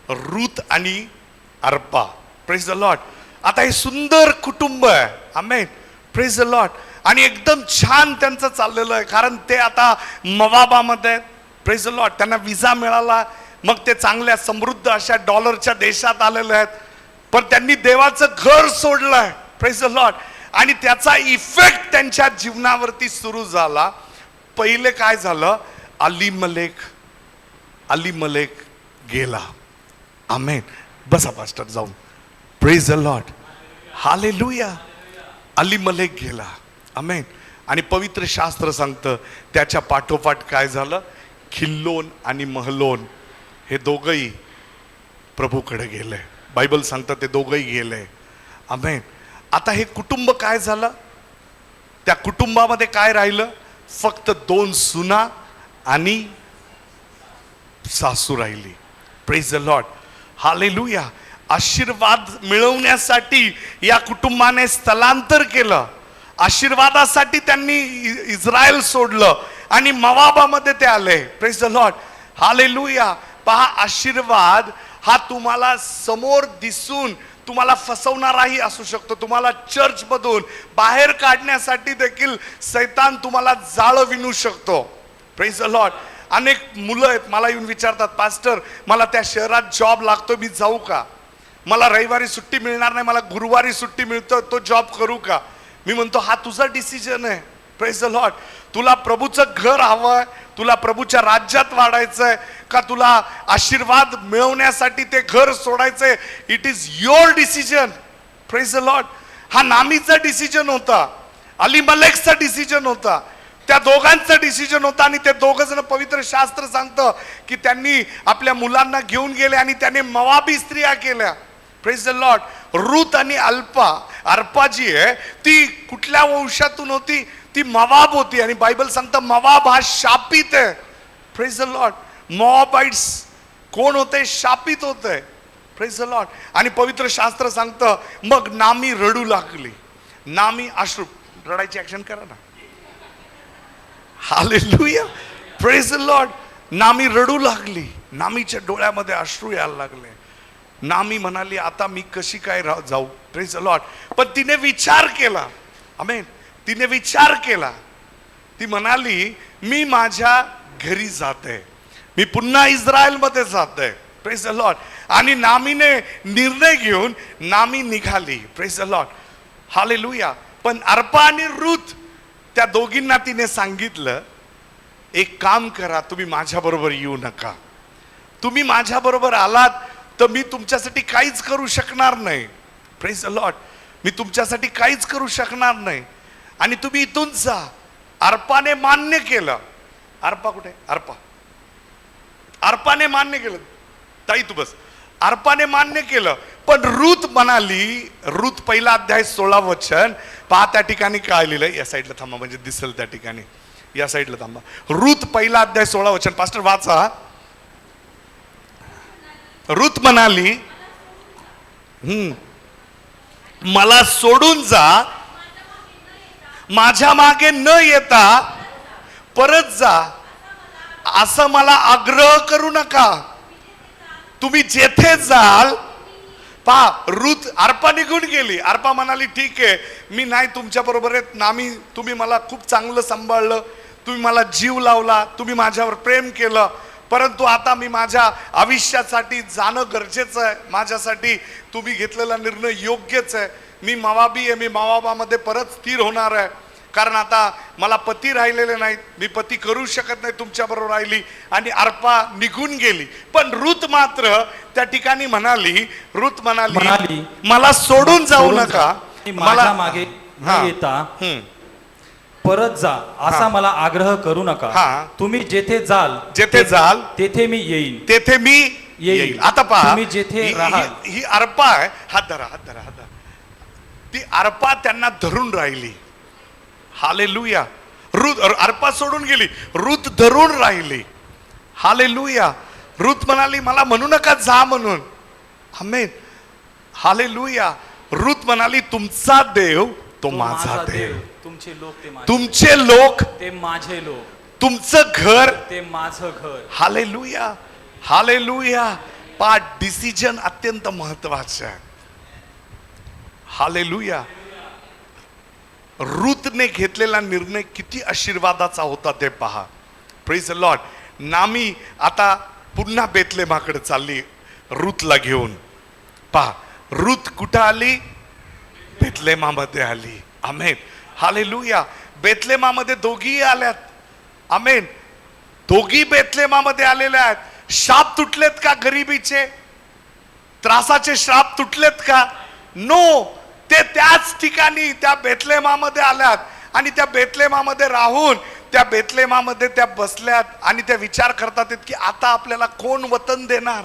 रूथ आणि अर्पा. Praise the Lord. आता हे सुंदर कुटुंब आहे. आमेन. Praise the lord. आणि एकदम छान त्यांचं चाललेलं आहे, कारण ते आता मवाबामध्ये आहेत. Praise the Lord. त्यांना विजा मिळाला, मग ते चांगल्या समृद्ध अशा डॉलरच्या देशात आलेले आहेत. पण त्यांनी देवाचं घर सोडलंय. Praise the lord. आणि त्याचा इफेक्ट त्यांच्या जीवनावरती सुरू झाला. पहिले काय झालं, अलीमलेक गेला. आमेन. बसा पास्टर जाऊन. Praise the Lord, hallelujah. Elimelech गेला. आमेन. आणि पवित्र शास्त्र सांगतं त्याच्या पाठोपाठ काय झालं, खिल्लोन आणि महलोन हे दोघंही प्रभूकडे गेले. बायबल सांगतं ते दोघंही गेले. आमेन. आता हे कुटुंब काय झालं, त्या कुटुंबामध्ये काय राहिलं, फक्त 2 सुना आणि सासू राहिली. Praise the Lord, hallelujah. आशीर्वाद मिळवण्यासाठी या कुटुंबाने स्थलांतर केलं. आशीर्वादासाठी त्यांनी इस्रायल सोडलं आणि मवाबामध्ये ते आले. Praise the Lord, hallelujah. पहा, आशीर्वाद हा तुम्हाला समोर दिसून तुम्हाला फसवणाराही असू शकतो. तुम्हाला चर्चमधून बाहेर काढण्यासाठी देखील सैतान तुम्हाला जाळं विणू शकतो. Praise the Lord. अनेक मुलं आहेत, मला येऊन विचारतात, पास्टर मला त्या शहरात जॉब लागतो, मी जाऊ का? मला रविवारी सुट्टी मिळणार नाही, मला गुरुवारी सुट्टी मिळतो, तो जॉब करू का? मी म्हणतो हा तुझा डिसिजन आहे. Praise the Lord. तुला प्रभूचं घर हवंय, तुला प्रभूच्या राज्यात वाढायचंय का तुला आशीर्वाद मिळवण्यासाठी ते घर सोडायचंय? It is your decision. Praise the lord. हा नामीचा डिसिजन होता, अलीमलेकचा डिसिजन होता, त्या दोघांचा डिसिजन होता. आणि ते दोघ जण, पवित्र शास्त्र सांगतं की त्यांनी आपल्या मुलांना घेऊन गेले आणि त्यांनी मवाबी स्त्रिया केल्या. Praise the Lord. रूथ आणि अर्पा जी आहे ती कुठल्या वंशातून होती? ती मवाब होती. आणि बायबल सांगतं मवाब हा शापित आहे. Praise the Lord. मॉबाइट्स कोण होते? शापित होते. Praise the lord. आणि पवित्र शास्त्र सांगतं मग नामी रडू लागली. नामी अश्रू, रडायची ऍक्शन करा ना. हालेलुया. Praise the Lord. नामी रडू लागली. नामीच्या डोळ्यामध्ये अश्रू यायला लागले. नामी म्हणाली आता मी कशी काय जाऊ? Praise the Lord. पण तिने विचार केला. आमेन. तिने विचार केला. ती म्हणाली मी माझ्या घरी जाते, मी पुन्हा इस्रायलमध्ये जाते. Praise the lord. आणि नामीने निर्णय घेऊन नामी निघाली. Praise the Lord, hallelujah. पण अर्पा आणि रूथ त्या दोघींना तिने सांगितलं एक काम करा, तुम्ही माझ्या बरोबर येऊ नका. तुम्ही माझ्या बरोबर आलात तर मी तुमच्यासाठी काहीच करू शकणार नाही. Praise the lord. मी तुमच्यासाठी काहीच करू शकणार नाही आणि तुम्ही इथून जा. अर्पाने मान्य केलं. अर्पा कुठे? अर्पाने मान्य केलं. ताई तू बस. अर्पाने मान्य केलं, पण रूत म्हणाली, रूत पहिला अध्याय 16 वचन पहा, त्या ठिकाणी काय लिहिलंय, या साईडला थांबा म्हणजे दिसेल त्या ठिकाणी, या साईडला थांबा. रूत पहिला अध्याय 16 वचन, पास्टर वाचा. रूत म्हणाली, मला सोडून जा, माझ्या मागे न येता परत जा, असं मला आग्रह करू नका. तुम्ही जेथे जाल. पहा, रूत, अर्पा निघून गेली. अर्पा म्हणाली ठीक आहे, मी नाही तुमच्या बरोबर येत. नामी, तुम्ही मला खूप चांगलं सांभाळलं, तुम्ही मला जीव लावला, तुम्ही माझ्यावर प्रेम केलं, परंतु आता मी माझ्या आयुष्यासाठी जाणं गरजेचं आहे. माझ्यासाठी तुम्ही घेतलेला निर्णय योग्यच आहे. मी मवाबी आहे, मी मवाबामध्ये परत स्थिर होणार आहे, कारण आता मला पती राहिलेले नाहीत, मी पती करू शकत नाही तुमच्या बरोबर राहिली. आणि अर्पा निघून गेली. पण रूत मात्र त्या ठिकाणी म्हणाली, रूत म्हणाली मला सोडून जाऊ नका, मला मागे न येता परत जा, असा मला आग्रह करू नका. तुम्ही जेथे जाल तेथे मी येईन, तेथे मी येईल. आता पहा, तुम्ही जेथे राहाल. ही अर्पा आहे. हात धरा. ती अर्पा त्यांना धरून राहिली. हालेलुया. रूत, अर्पा सोडून गेली, रूत धरून राहिली. हालेलुया. रूत म्हणाली मला म्हणू नका जा म्हणून. आमेन. हालेलुया. रूत म्हणाली तुमचा देव तो माझा देव, तुमचे लोक ते माझे लोक, तुमचं घर ते माझं घर. हालेलुया. हालेलुया. पा, डिसिजन अत्यंत महत्वाचं आहे. हालेलुया. रूतने घेतलेला निर्णय किती आशीर्वादाचा होता ते पहा. Praise the Lord. नामी आता पुन्हा बेथलेमाकडे चालली रूतला घेऊन. पहा, रूत कुठं आली? बेथलेमामध्ये आली. आमेन. हालेलुया. बेथलेमामध्ये दोघीही आल्यात. आमेन. दोघी बेथलेमामध्ये आलेल्या आहेत. शाप तुटलेत का? गरिबीचे, त्रासाचे श्राप तुटलेत का? नो. ते त्याच ठिकाणी त्या बेथलेमामध्ये आल्यात आणि त्या बेथलेमामध्ये राहून त्या बेथलेमामध्ये त्या बसल्यात आणि त्या विचार करतात की आता आपल्याला कोण वतन देणार,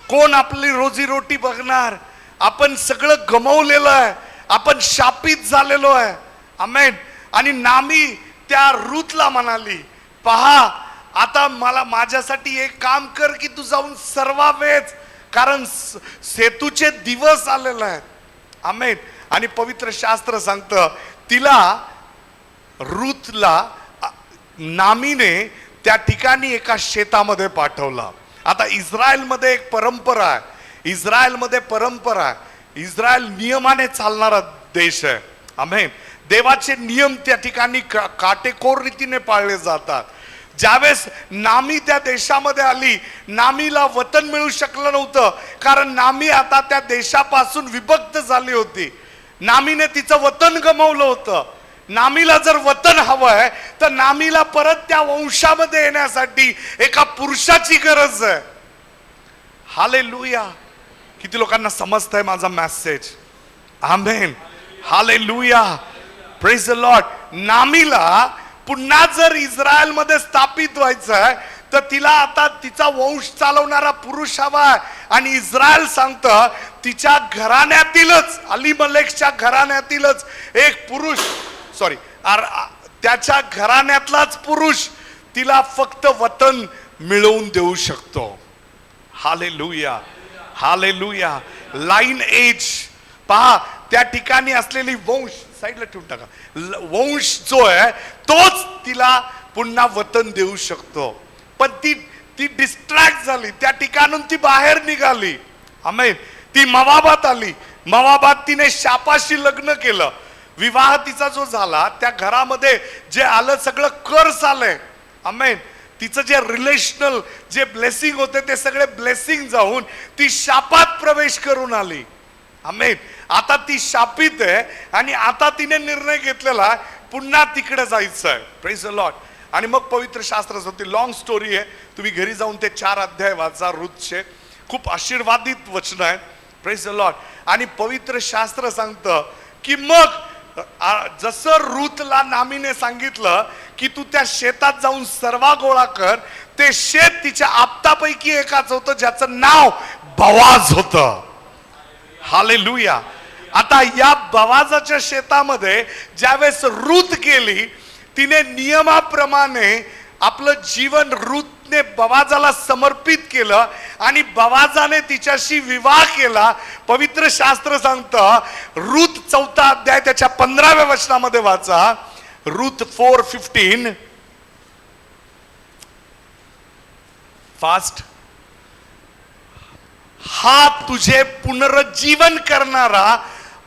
कोण आपली रोजीरोटी बघणार. आपण सगळं गमवलेलं आहे, आपण शापित झालेलो आहे. आमेन. आणि नामी त्या रूतला म्हणाली पहा, आता मला माझ्यासाठी एक काम कर की तू जाऊन सर्वावेच, कारण सेतूचे दिवस आलेले आहेत. आमेन. आणि पवित्र शास्त्र सांगतं तिला, रूतला नामीने त्या ठिकाणी एका शेतामध्ये पाठवला. आता इस्रायलमध्ये एक परंपरा आहे, इस्रायलमध्ये परंपरा आहे. इस्रायल नियमाने चालणारा देश आहे. आमेन. देवाचे नियम त्या ठिकाणी काटेकोर रीतीने पाळले जातात. ज्यावेळेस नामी त्या देशामध्ये आली, नामीला वतन मिळू शकलं नव्हतं, कारण नामी आता त्या देशापासून विभक्त झाली होती. नामीने तिचं वतन गमावलं होतं. नामीला जर वतन हवंय तर नामीला परत त्या वंशामध्ये येण्यासाठी एका पुरुषाची गरज आहे. हालेलुया. किती लोकांना समजतंय माझा message? Amen. Hallelujah. Praise the lord. नामीला पुन्हा जर इस्रायलमध्ये स्थापित व्हायचं आहे तर तिला आता तिचा वंश चालवणारा पुरुष हवा आहे. आणि इस्रायल सांगतं तिच्या घराण्यातीलच, अलीमलेकच्या घराण्यातीलच एक पुरुष, त्याच्या घराण्यातलाच पुरुष तिला फक्त वतन मिळवून देऊ शकतो. हालेलुया. हालेलुया. लाईन एज पहा, त्या ठिकाणी असलेली वंश साईडला ठेवून टाका. वंश जो आहे तोच तिला पुन्हा वतन देऊ शकतो. पण ती डिस्ट्रॅक्ट झाली, त्या ठिकाणून ती बाहेर निघाली. आमेन. ती मवाबात आली. मवाबात तिने शापाशी लग्न केलं. विवाह तिचा जो झाला त्या घरामध्ये जे आलं सगळं कर्स आलंय. आमेन. तिचं जे रिलेशनल जे ब्लेसिंग होते ते सगळे ब्लेसिंग जाऊन ती शापात प्रवेश करून आली. आमेन. आता ती शापित आहे आणि आता तिने निर्णय घेतलेला पुन्हा तिकडे जायचं आहे. Praise the lord. आणि मग पवित्र शास्त्र होती, लॉंग स्टोरी आहे, तुम्ही घरी जाऊन ते 4 अध्याय वाचा रूतचे. खूप आशीर्वादित वचन आहेत. Praise the lord. आणि पवित्र शास्त्र सांगतं की मग जसं रूतला नामीने सांगितलं की तू त्या शेतात जाऊन सर्वा गोळा कर. ते शेत तिच्या आप्तापैकी एकाच होतं ज्याचं नाव बवाज होतं. हालेलुया. आता या बवाजाच्या शेतामध्ये ज्यावेळेस रूथ गेली, तिने नियमाप्रमाणे आपलं जीवन रूथने बवाजाला समर्पित केलं आणि बवाजाने तिच्याशी विवाह केला. पवित्र शास्त्र सांगतं, रूथ 4 अध्याय त्याच्या 15व्या वचनामध्ये वाचा. रूथ 4:15. फास्ट. हा तुझे पुनरुज्जीवन करणारा,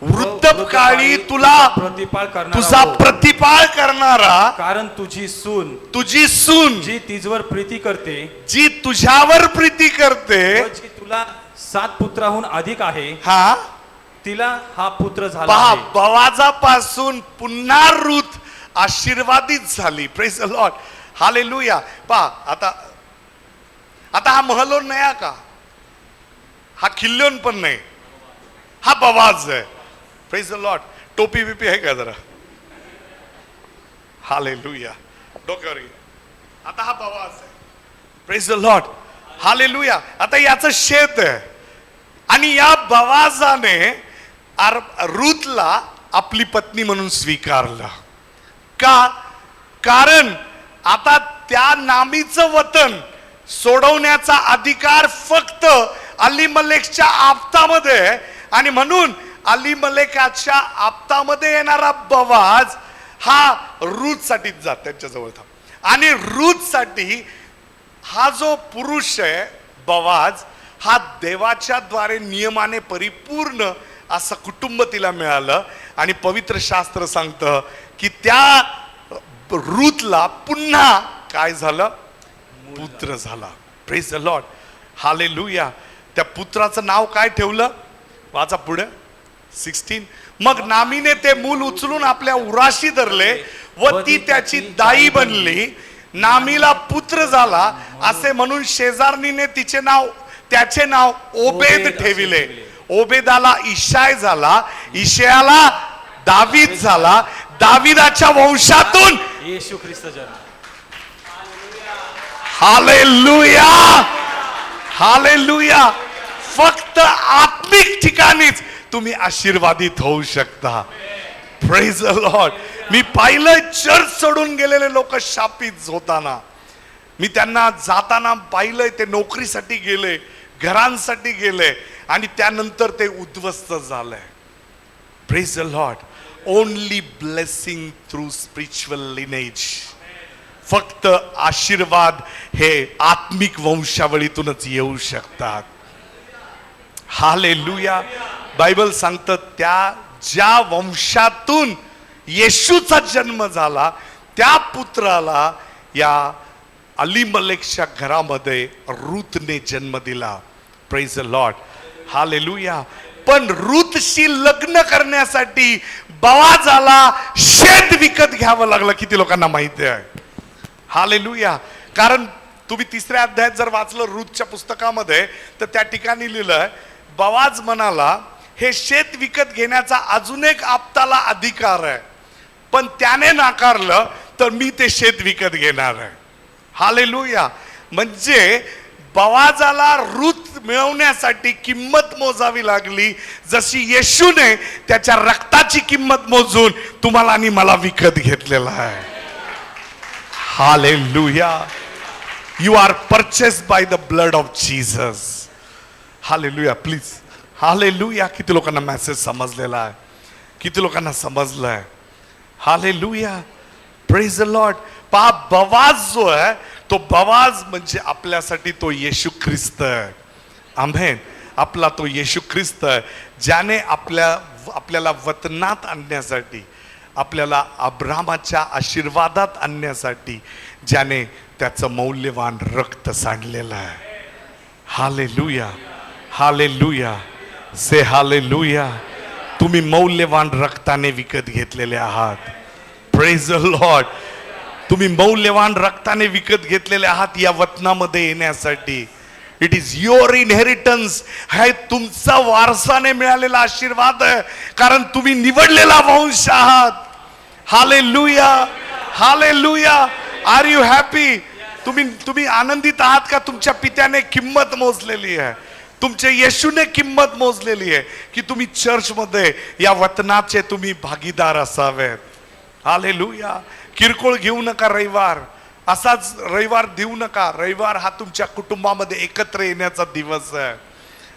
वृद्धकाळी तुला प्रतिपाळ करणारा तुझा हो. प्रतिपाळ करणारा, कारण तुझी सून जी तिजवर प्रीती करते, जी तुझ्यावर प्रीती करते, व जी तुला 7 पुत्राहून अधिक आहे, हा तिला हा पुत्र झाला पहा, आहे. बवाजापासून पुन्हा रूथ आशीर्वादित झाली. Praise the Lord. हालेलुया. पहा, आता हा महलोन नाही हा का, हा खिल्लोन पण नाही, हा बवाज आहे. Praise the Lord. टोपी बिपी आहे का जरा? हालेलुया. डोक्यावर घे. आता हा बवाज आहे. Praise the Lord. हालेलुया. आता याचं शेत आहे आणि या बवाजाने रूथला आपली पत्नी म्हणून स्वीकारलं. का? कारण आता त्या नामीचं वतन सोडवण्याचा अधिकार फक्त अलीमलेकच्या आप्तामध्ये, आणि म्हणून अलीमलेकाच्या आप्तामध्ये येणारा बवाज हा रूथ साठी जात त्यांच्याजवळ था. आणि रूथ साठी हा जो पुरुष आहे बवाज, हा देवाच्या द्वारे नियमाने परिपूर्ण असं कुटुंब तिला मिळालं. आणि पवित्र शास्त्र सांगतं की त्या रूथला पुन्हा काय झालं? पुत्र झाला. Praise the Lord. हालेलुया. त्या पुत्राचं नाव काय ठेवलं? वाचा पुढे 16. मग नामीने ते मूल उचलून आपल्या उराशी धरले व ती त्याची दाई बनली. नामीला पुत्र झाला असे म्हणून शेजारणीने त्याचे नाव ओबेद ठेविले. ओबेदाला इशाय झाला, इशयाला दावीद झाला, दाविदाच्या वंशातून येशू ख्रिस्त जन्म. हालेलुया. हालेलुया. फक्त आत्मिक ठिकाणीच तुम्ही आशीर्वादित होऊ शकता. Praise the lord. मी पाहिलं चर्च सोडून गेलेले लोक शापित होताना. मी त्यांना जाताना पाहिलंय, ते नोकरीसाठी गेले, घरांसाठी गेले आणि त्यानंतर ते उद्ध्वस्त झालंय. Praise the Lord. Only blessing through spiritual lineage. फक्त आशीर्वाद हे आत्मिक वंशावळीतूनच येऊ शकतात. हालेलुया. बायबल सांगतं त्या ज्या वंशातून येशूचा जन्म झाला त्या पुत्राला या अलीमलेकच्या घरामध्ये रूथने जन्म दिला. Praise the Lord. हालेलुया. पण रूथशी लग्न करण्यासाठी बवाजाला शेत विकत घ्यावं लागलं. किती लोकांना माहिती आहे? हालेलुया. कारण तुम्ही 3ऱ्या अध्यायात जर वाचलं रूथच्या पुस्तकामध्ये तर त्या ठिकाणी लिहिलंय, बवाज म्हणाला हे शेत विकत घेण्याचा अजून एक आप्ताला अधिकार आहे, पण त्याने नाकारलं तर मी ते शेत विकत घेणार आहे. हालेलुया. म्हणजे बवाजाला रूथ मिळवण्यासाठी किंमत मोजावी लागली, जशी येशूने त्याच्या रक्ताची किंमत मोजून तुम्हाला आणि मला विकत घेतलेला आहे. Hallelujah. You are purchased by the blood of Jesus. Hallelujah. Please. Hallelujah. किती लोकांना मेसेज समजलेला आहे? किती लोकांना समजलाय? हालेलुया. Praise the Lord. पहा, बवाज जो आहे तो बवाज म्हणजे आपल्यासाठी तो येशू ख्रिस्त आहे. आमेन. आपला तो येशू ख्रिस्त आहे, ज्याने आपल्याला वतनात आणण्यासाठी, आपल्याला अब्रामाच्या आशीर्वादात आणण्यासाठी ज्याने त्याचं मौल्यवान रक्त सांडलेलं आहे. हालेलुया. हालेलुया. Say hallelujah. तुम्ही मौल्यवान रक्ताने विकत घेतलेले आहात. Praise the Lord. तुम्ही मौल्यवान रक्ताने विकत घेतलेले आहात या वतनामध्ये येण्यासाठी. It is your inheritance. हे तुमचा वारसाने मिळालेला आशीर्वाद आहे, कारण तुम्ही निवडलेला वंश आहात. Hallelujah. Hallelujah. Are you happy? तुम्ही आनंदित आहात का? तुमच्या पित्याने किंमत मोजलेली आहे, तुमच्या येशूने किंमत मोजलेली आहे की तुम्ही चर्च मध्ये या वतनाचे तुम्ही भागीदार असावेत. हालेलुया. किरकोळ घेऊ नका रविवार, असाच रविवार देऊ नका. रविवार हा तुमच्या कुटुंबामध्ये एकत्र येण्याचा दिवस आहे.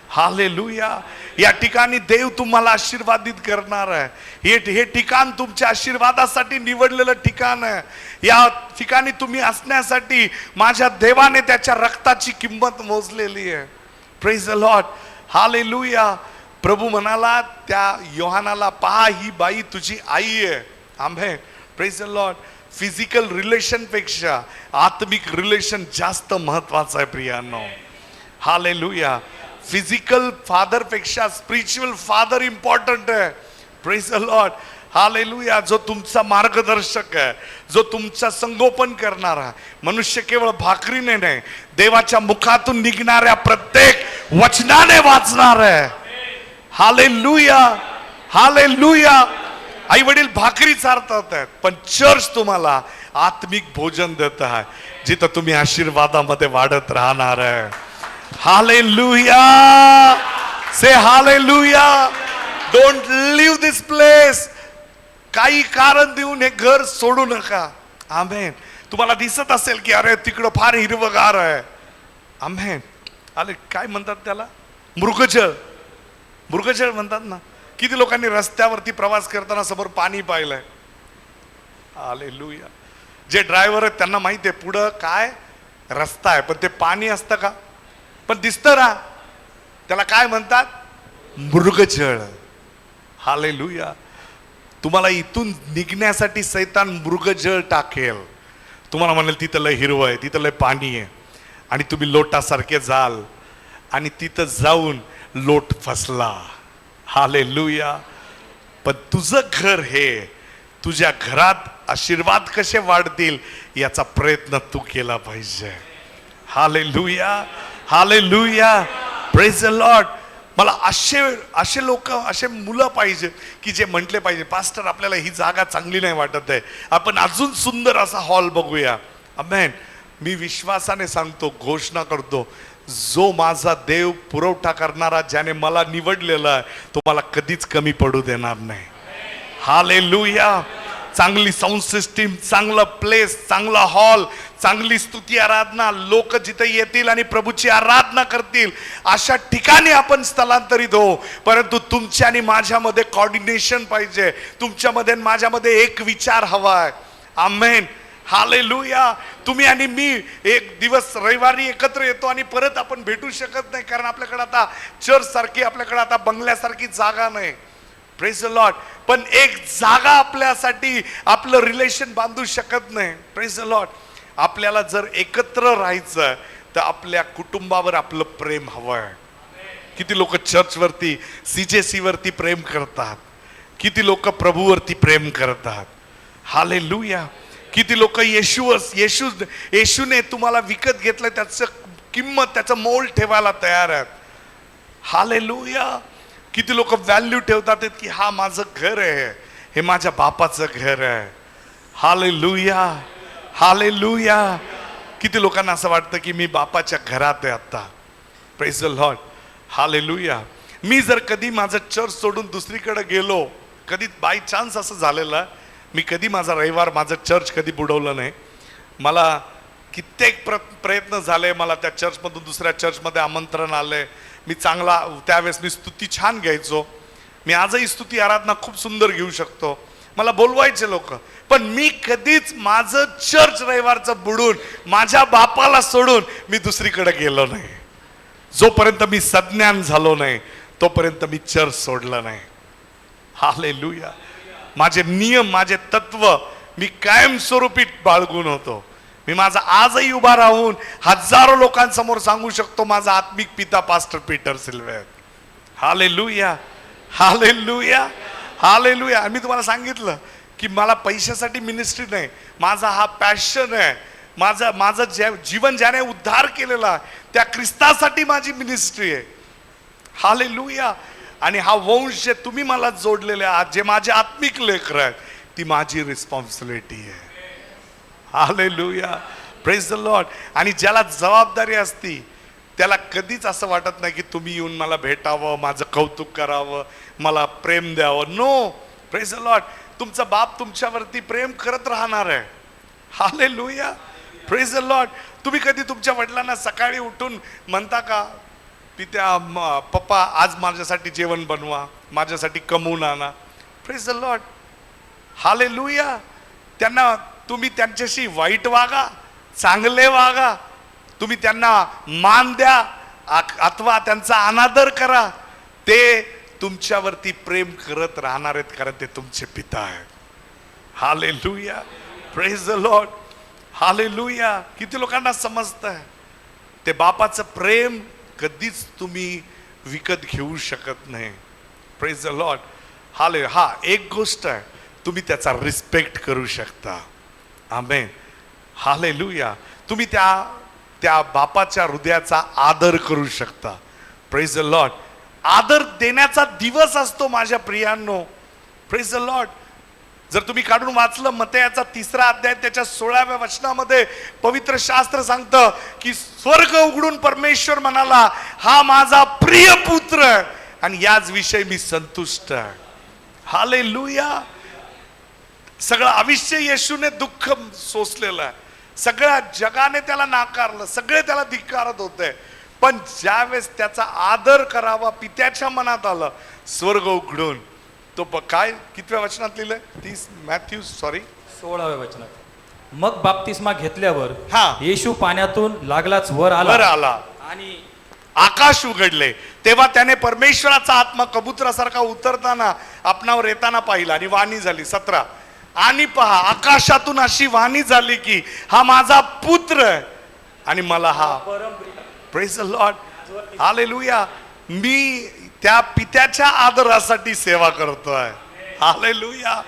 हालेलुया. या ठिकाणी देव तुम्हाला आशीर्वादित करणार आहे. हे ठिकाण तुमच्या आशीर्वादासाठी निवडलेलं ठिकाण आहे. या ठिकाणी तुम्ही असण्यासाठी माझ्या देवाने त्याच्या रक्ताची किंमत मोजलेली आहे. Praise the Lord. हालेलुया. प्रभू म्हणाला त्या योहानाला, पहा ही बाई तुझी आई आहे. आमेन. Praise the lord. Physical relation पेक्षा आत्मिक रिलेशन जास्त महत्वाचं आहे प्रियांनो. हालेलुया. फिजिकल फादर पेक्षा स्पिरिच्युअल फादर इम्पॉर्टंट आहे. Praise the Lord. हालेलुया. जो तुमचा मार्गदर्शक आहे, जो तुमचा संगोपन करणारा. मनुष्य केवळ भाकरीने नाही, देवाच्या मुखातून निघणाऱ्या प्रत्येक वचनाने वाचणार आहे. हालेलुया. हालेलुया. आई वडील भाकरी चारतात आहेत, पण चर्च तुम्हाला आत्मिक भोजन देत आहे, जिथं तुम्ही आशीर्वादामध्ये वाढत राहणार आहे. Hallelujah. Say hallelujah. Don't leave this place. काही कारण देऊन हे घर सोडू नका. आमेन. तुम्हाला दिसत असेल की अरे तिकडं फार हिरवगार आहे. आमेन. अरे काय म्हणतात त्याला? मृगजळ. मृगजळ म्हणतात ना. किती लोकांनी रस्त्यावरती प्रवास करताना समोर पाणी पाहिलंय? हालेलुया. जे ड्रायव्हर आहेत त्यांना माहिती आहे पुढं काय रस्ता आहे, पण ते पाणी असतं का? पण दिसतं ना. त्याला काय म्हणतात? मृगजळ. हालेलुया. तुम्हाला इथून निघण्यासाठी सैतान मृगजळ टाकेल. तुम्हाला म्हणेल तिथं लय हिरवं आहे, तिथं लय पाणी आहे, आणि तुम्ही लोटासारखे जाल आणि तिथं जाऊन लोट फसला. हालेलुया. पण तुझं घर हे, तुझ्या घरात आशीर्वाद कसे वाढतील याचा प्रयत्न तू केला पाहिजे. हालेलुया. हालेलुया. Praise the Lord. मला असे लोक, असे मुलं पाहिजे की जे म्हटले पाहिजे, पास्टर आपल्याला ही जागा चांगली नाही वाटत आहे, आपण अजून सुंदर असा हॉल बघूया. आमेन. मी विश्वासाने सांगतो, घोषणा करतो, जो माझा देव पुरवठा करणारा, ज्याने मला निवडलेला आहे, तो मला कधीच कमी पडू देणार नाही. हालेलुया. चांगली साऊंड सिस्टीम, चांगला प्लेस, चांगला हॉल, चांगली स्तुती आराधना, लोक जिथे येतील आणि प्रभूची आराधना करतील अशा ठिकाणी आपण स्थलांतरित हो. परंतु तुमच्या आणि माझ्यामध्ये कॉर्डिनेशन पाहिजे. तुमच्यामध्ये माझ्यामध्ये एक विचार हवा आहे. आमेन. हालेलुया. तुम्ही आणि मी एक दिवस रविवारी एकत्र येतो आणि परत आपण भेटू शकत नाही, कारण आपल्याकडे आता चर्च सारखी, आपल्याकडे आता बंगल्यासारखी जागा नाही. Praise the Lord. पण एक जागा आपल्यासाठी आपलं रिलेशन बांधू शकत नाही. Praise the Lord. आपल्याला जर एकत्र राहायचं तर आपल्या कुटुंबावर आपलं प्रेम हवं आहे. किती लोक चर्चवरती, CJC वरती प्रेम करतात, किती लोक प्रभूवरती प्रेम करतात. हालेलुया. किती लोक येशूने तुम्हाला विकत घेतलं, त्याचं किंमत, त्याचं मोल ठेवायला तयार आहेत. हालेलुया. किती लोक व्हॅल्यू ठेवतात की हा माझं घर आहे, हे माझ्या बापाचं घर आहे. हालेलुया. हालेलुया. किती लोकांना असं वाटतं की मी बापाच्या घरात आहे आता. Praise the Lord. हालेलुया. मी जर कधी माझं चर्च सोडून दुसरीकडे गेलो, कधी बाय चान्स असं झालेलं, मी कधी माझा रविवार, माझं चर्च कधी बुडवलं नाही. मला कित्येक प्रयत्न झाले, मला त्या चर्चमधून दुसऱ्या चर्चमध्ये आमंत्रण आले. मी चांगला, त्यावेळेस मी स्तुती छान घ्यायचो. मी आजही स्तुती आराधना खूप सुंदर घेऊ शकतो. मला बोलवायचे लोक, पण मी कधीच माझं चर्च रविवारचं बुडून, माझ्या बापाला सोडून मी दुसरीकडे गेलो नाही. जोपर्यंत मी सज्ञान झालो नाही तोपर्यंत मी चर्च सोडलं नाही. हालेलुया. माझे नियम, माझे तत्व मी कायमस्वरूपी बाळगून होतो. मी माझा आजही उभा राहून हजारो लोकांसमोर सांगू शकतो, माझा आत्मिक पिता pastor Peter Silve. Hallelujah. Hallelujah. Hallelujah. मी तुम्हाला सांगितलं की मला पैशासाठी मिनिस्ट्री नाही, माझा हा पॅशन आहे. माझं जीवन ज्याने उद्धार केलेला त्या ख्रिस्तासाठी माझी मिनिस्ट्री आहे. हालेलुया. आणि हा वंश जे तुम्ही मला जोडलेले आहात, जे माझे आत्मिक लेकर आहेत, ती माझी रिस्पॉन्सिबिलिटी आहे. Hallelujah, praise the lord. आणि ज्याला जबाबदारी असती त्याला कधीच असं वाटत नाही की तुम्ही येऊन मला भेटावं, माझं कौतुक करावं, मला प्रेम द्यावं. No, praise the Lord. तुमचा बाप तुमच्यावरती प्रेम करत राहणार आहे. Hallelujah, praise the Lord. तुम्ही कधी तुमच्या वडिलांना सकाळी उठून म्हणता का पप्पा आज माझ्यासाठी जेवण बनवा, माझ्यासाठी कमवून आणा? Praise the Lord. हालेलुया. त्यांना तुम्ही त्यांच्याशी वाईट वागा, चांगले वागा, तुम्ही त्यांना मान द्या अथवा त्यांचा अनादर करा, ते तुमच्यावरती प्रेम करत राहणार आहेत, कारण ते तुमचे पिता आहेत. Hallelujah, praise the Lord. Hallelujah. किती लोकांना समजतंय ते बापाचं प्रेम कधीच तुम्ही विकत घेऊ शकत नाही. Praise the lord. हा एक गोष्ट आहे, तुम्ही त्याचा रिस्पेक्ट करू शकता. आमेन. हालेलुया. तुम्ही त्या बापाच्या हृदयाचा आदर करू शकता. Praise the Lord. आदर देण्याचा दिवस असतो माझ्या प्रियांनो. Praise the Lord. जर तुम्ही काढून वाचलं मत्तेयाचा 3रा अध्याय त्याच्या 16व्या वचनामध्ये पवित्र शास्त्र सांगतं की स्वर्ग उघडून परमेश्वर म्हणाला, हा माझा प्रिय पुत्र आणि याच विषयी मी संतुष्ट आहे. हालेलुया. सगळं आयुष्य येशूने दुःख सोसलेलं आहे, सगळ्या जगाने त्याला नाकारलं, सगळे त्याला धिक्कारत होते, पण ज्यावेळेस त्याचा आदर करावा पित्याच्या मनात आलं, स्वर्ग उघडून तो काय कितव्या वचनात लिहिलंय? 16व्या वचनात. मग बाप्तिस्मा घेतल्यावर हा. येशू पाण्यातून लागलाच वर आला आला आणि आकाश उघडले. तेव्हा त्याने परमेश्वराचा आत्मा कबुतरासारखा उतरताना आपणावर येताना पाहिला आणि वाणी झाली. 17. आणि पहा आकाशातून अशी वाणी झाली की हा माझा पुत्र आहे आणि मला हा. Praise the Lord. हालेलुया. मी त्या पित्याच्या आदरासाठी सेवा करतोय. हालेलुया.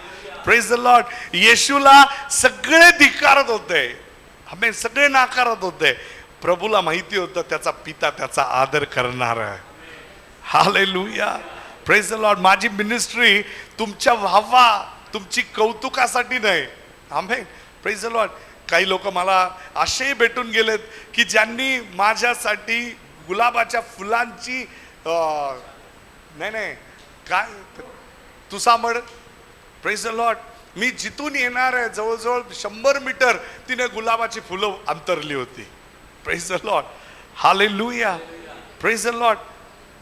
Praise the Lord. येशूला सगळे धिक्कारत होते, आम्ही सगळे नाकारत होते. प्रभूला माहिती होतं त्याचा पिता त्याचा आदर करणार आहे. हालेलुया. Praise the Lord. माझी मिनिस्ट्री तुमच्या व्हावा, तुमची कौतुकासाठी नाही. आम्ही प्रेज द लॉर्ड. काही लोक मला असेही भेटून गेलेत की ज्यांनी माझ्यासाठी गुलाबाच्या फुलांची नाही काय तू सांभाळ. Praise the lord. मी जिथून येणार आहे जवळजवळ 100 मीटर तिने गुलाबाची फुलं अंतरली होती. Praise the Lord. Hallelujah. Praise the Lord.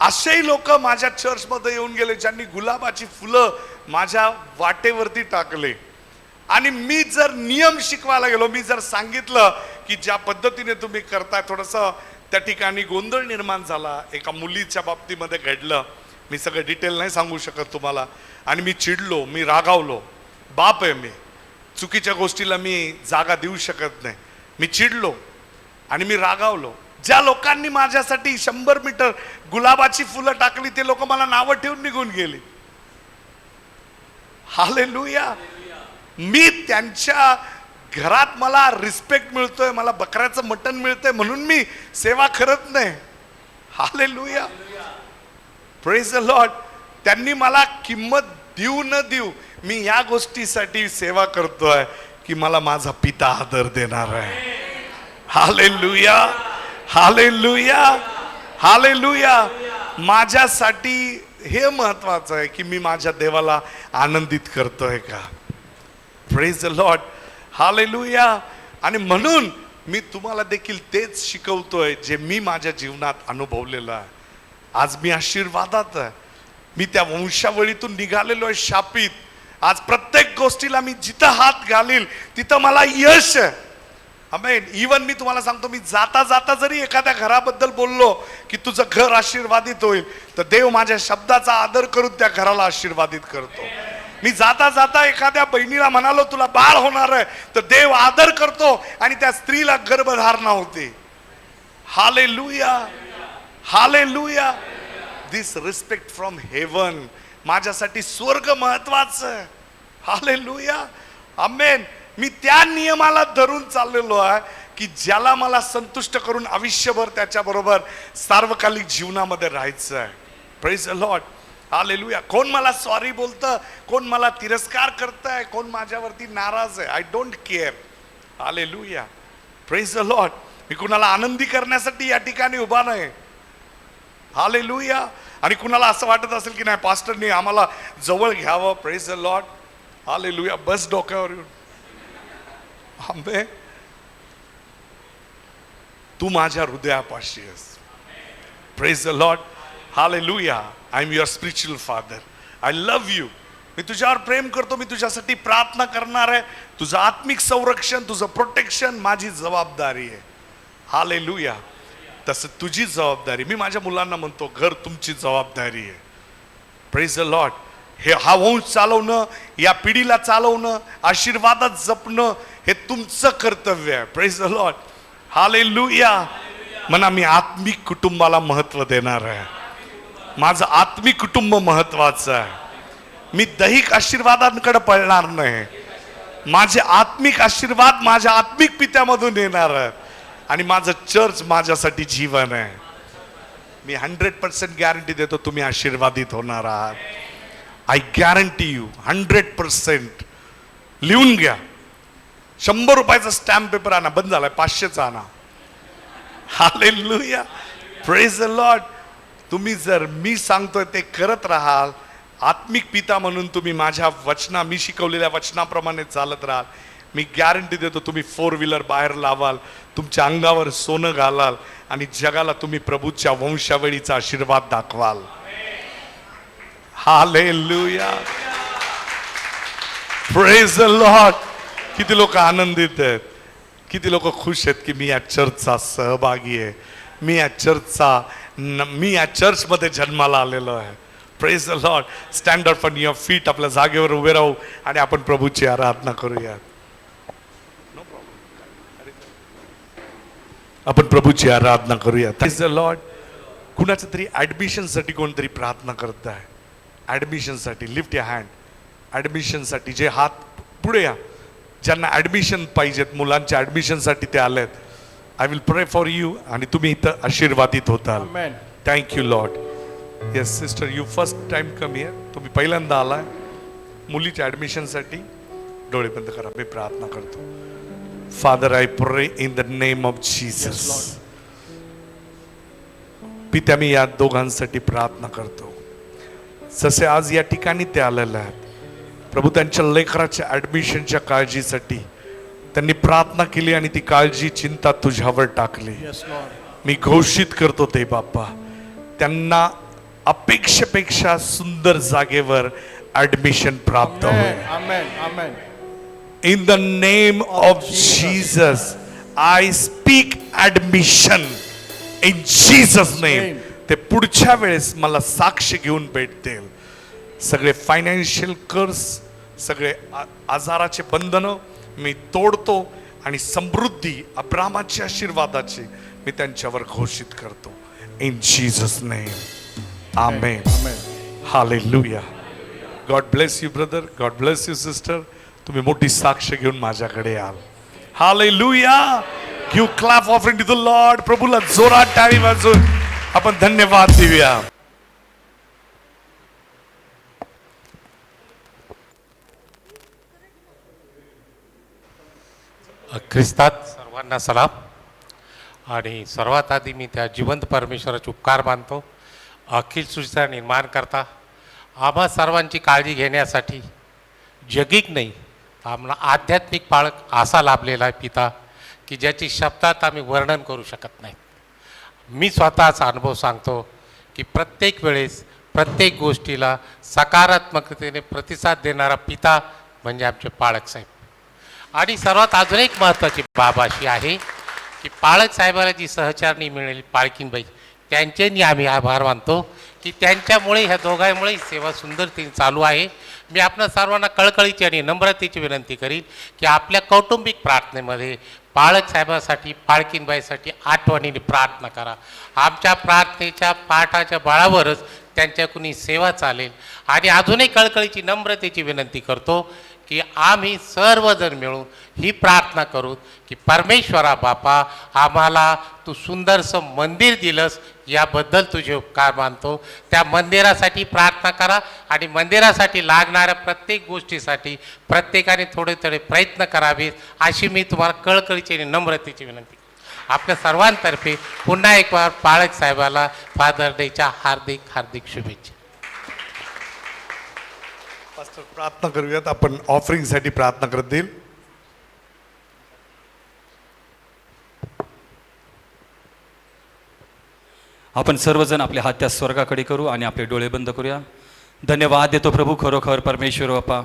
असेही लोक माझ्या चर्चमध्ये येऊन गेले ज्यांनी गुलाबाची फुलं माझ्या वाटेवरती टाकले. आणि मी जर नियम शिकवायला गेलो, मी जर सांगितलं की ज्या पद्धतीने तुम्ही करताय, थोडंसं त्या ठिकाणी गोंधळ निर्माण झाला, एका मुलीच्या बाबतीमध्ये घडलं. मी सगळं डिटेल नाही सांगू शकत तुम्हाला. आणि मी चिडलो, मी रागावलो. बाप आहे मी, चुकीच्या गोष्टीला मी जागा देऊ शकत नाही. मी चिडलो आणि मी रागावलो. ज्या लोकांनी माझ्यासाठी 100 मीटर गुलाबाची फुलं टाकली ते लोक मला नावं ठेवून निघून गेली. हालेलुया. मी त्यांच्या घरात मला रिस्पेक्ट मिळतोय, मला बकऱ्याचं मटण मिळतंय म्हणून मी सेवा करत नाही. हालेलुया. Praise the Lord. त्यांनी मला किंमत देऊ न देऊ मी या गोष्टीसाठी सेवा करतोय की मला माझा पिता आदर देणार आहे. हालेलुया. हालेलुया. हालेलुया. माझ्यासाठी हे महत्वाचं आहे की मी माझ्या देवाला आनंदित करतोय का. Praise the Lord. हालेलुया. आणि म्हणून मी तुम्हाला देखील तेच शिकवतोय जे मी माझ्या जीवनात अनुभवलेलं आहे. आज मी आशीर्वादात आहे. मी त्या वंशावळीतून निघालेलो आहे शापित. आज प्रत्येक गोष्टीला मी जिथं हात घालील तिथं मला यश आहे. आमेन. इवन मी तुम्हाला सांगतो, मी जाता जाता जरी एखाद्या घराबद्दल बोललो की तुझं घर आशीर्वादित होईल, तर देव माझ्या शब्दाचा आदर करून त्या घराला आशीर्वादित करतो. मी जाता जाता एखाद्या बहिणीला म्हणालो तुला बाळ होणार आहे, तर देव आदर करतो आणि त्या स्त्रीला गर्भधारणा होते. Hallelujah. Hallelujah. This respect from heaven. माझ्यासाठी स्वर्ग महत्वाचं आहे. हालेलुया. आमेन. मी त्या नियमाला धरून चाललेलो आहे की ज्याला मला संतुष्ट करून आयुष्यभर त्याच्याबरोबर सार्वकालिक जीवनामध्ये राहायचं आहे. Praise the Lord. हालेलुया. कोण मला सॉरी बोलतं, कोण मला तिरस्कार करतंय, कोण माझ्यावरती नाराज आहे, I don't care. Hallelujah, praise the lord. मी कुणाला आनंदी करण्यासाठी या ठिकाणी उभा नाही. हालेलुया. आणि कुणाला असं वाटत असेल की नाही पास्टरनी आम्हाला जवळ घ्यावं, प्रेज द लॉर्ड, हालेलुया, बस डोक्यावर येऊन. आंबे, तू माझ्या हृदयापाशी आहेस. Praise the Lord, hallelujah. I am your spiritual father. I love you. मी तुझ्यावर प्रेम करतो. मी तुझ्यासाठी प्रार्थना करणार आहे. तुझं आत्मिक संरक्षण, तुझं प्रोटेक्शन माझी जबाबदारी आहे. हालेलुया. तसं तुझी जबाबदारी, मी माझ्या मुलांना म्हणतो, घर तुमची जबाबदारी आहे. Praise the lord. हा वंश चालवणं, या पिढीला चालवणं, आशीर्वादात जपणं हे तुमचं कर्तव्य आहे. प्रेज द लॉर्ड, हालेलुया. म्हणा, मी आत्मिक कुटुंबाला महत्व देणार आहे. माझं आत्मिक कुटुंब महत्वाचं आहे. मी दैहिक आशीर्वादांकडे पळणार नाही. माझे आत्मिक आशीर्वाद माझ्या आत्मिक पित्यामधून येणार आहेत. आणि माझं चर्च माझ्यासाठी जीवन आहे. मी 100% गॅरंटी देतो, तुम्ही आशीर्वादित होणार आहात. I guarantee you 100%. लिहून घ्या. 100 रुपयाचा स्टॅम्प पेपर आणा, बंद झालाय, 500चा आणा. Hallelujah, praise the Lord. तुम्ही जर मी सांगतोय ते करत राहाल, आत्मिक पिता म्हणून तुम्ही माझ्या मी शिकवलेल्या वचनाप्रमाणे चालत राहाल, मी गॅरंटी देतो तुम्ही 4 व्हीलर बाहेर लावाल, तुमच्या अंगावर सोनं घालाल आणि जगाला तुम्ही प्रभूच्या वंशावळीचा आशीर्वाद दाखवाल. Hallelujah, praise the Lord. किती लोक आनंदित आहेत, किती लोक खुश आहेत की मी या चर्चचा सहभागी आहे, मी या चर्चमध्ये जन्माला आलेलो आहे. Praise the Lord. Stand up on your feet. आपल्या जागेवर उभे राहू आणि आपण प्रभूची आराधना करूया. आपण प्रभूची आराधना करूया. Praise the Lord. कुणाच्या तरी ॲडमिशनसाठी कोणतरी प्रार्थना करत आहे. ॲडमिशनसाठी लिफ्ट या हँड. ॲडमिशनसाठी जे हात पुढे या, ज्यांना ॲडमिशन पाहिजेत, मुलांच्या ॲडमिशनसाठी ते आलेत. I will pray for you. आणि तुम्ही इथं आशीर्वादित होताल. Thank you lord. Yes sister, you first time come here. तुम्ही पहिल्यांदा आलाय मुलीच्या ॲडमिशनसाठी. डोळे बंद करा, मी प्रार्थना करतो. Father, I pray in the name of Jesus. पित्या, मी या दोघांसाठी प्रार्थना करतो. जसे आज या ठिकाणी ते आलेले आहेत प्रभू, त्यांच्या लेकराच्या ॲडमिशनच्या काळजीसाठी त्यांनी प्रार्थना केली आणि ती काळजी, चिंता तुझ्यावर टाकली. मी घोषित करतो ते बाप्पा, त्यांना अपेक्षेपेक्षा सुंदर जागेवर ॲडमिशन प्राप्त होईल. आमेन, आमेन. In the name of Jesus, I speak admission in Jesus name. ते पुढच्या वेळेस मला साक्ष घेऊन भेटतील. सगळे फायनान्शियल कर्ज, सगळे आजाराचे बंधन मी तोडतो आणि समृद्धी, अब्रामाची आशीर्वादाची मी त्यांच्यावर घोषित करतो. In Jesus name. Amen. Hallelujah. God bless you brother. God bless you sister. तुम्ही मोठी साक्ष घेऊन माझ्याकडे याल. Hallelujah. Give clap offering to the Lord. प्रभूला जोरात टाळी वाजवून आपण धन्यवाद देऊया. ख्रिस्तात सर्वांना सलाम. आणि सर्वात आधी मी त्या जिवंत परमेश्वराचे उपकार मानतो. अखिल सृष्टीचा निर्माण करता, आम्हा सर्वांची काळजी घेण्यासाठी जगिक नाही, आम्हाला आध्यात्मिक पाळक असा लाभलेला आहे पिता, की ज्याची शब्दात आम्ही वर्णन करू शकत नाही. मी स्वतःचा अनुभव सांगतो की प्रत्येक वेळेस प्रत्येक गोष्टीला सकारात्मकतेने प्रतिसाद देणारा पिता म्हणजे आमचे पाळक साहेब. आणि सर्वात अजून एक महत्त्वाची बाब अशी आहे की पाळक साहेबाला जी सहचारणी मिळेल पाळकीनबाई, त्यांचेही आम्ही आभार मानतो की त्यांच्यामुळे, ह्या दोघांमुळे सेवा सुंदरतेने चालू आहे. मी आपल्या सर्वांना कळकळीची आणि नम्रतेची विनंती करीन की आपल्या कौटुंबिक प्रार्थनेमध्ये पाळक साहेबासाठी, पाळकीनबाईसाठी आठवणीने प्रार्थना करा. आमच्या प्रार्थनेच्या पाठाच्या बळावरच त्यांच्याकडून सेवा चालेल. आणि अजूनही कळकळीची नम्रतेची विनंती करतो की आम्ही सर्वजण मिळून ही प्रार्थना करू की परमेश्वरा बापा, आम्हाला तू सुंदरसं मंदिर दिलंस याबद्दल तुझे उपकार मानतो. त्या मंदिरासाठी प्रार्थना करा आणि मंदिरासाठी लागणाऱ्या प्रत्येक गोष्टीसाठी प्रत्येकाने थोडे थोडे प्रयत्न करावेत अशी मी तुम्हाला कळकळीची आणि नम्रतेची विनंती. आपल्या सर्वांतर्फे पुन्हा एक वार पाळक साहेबाला फादर डेच्या हार्दिक हार्दिक शुभेच्छा. पास्टर, प्रार्थना करूयात. आपण ऑफरिंगसाठी प्रार्थना करतील. आपण सर्वजण आपले हात त्या स्वर्गाकडे करू आणि आपले डोळे बंद करूया. धन्यवाद देतो प्रभू, खरोखर परमेश्वर बाप्पा.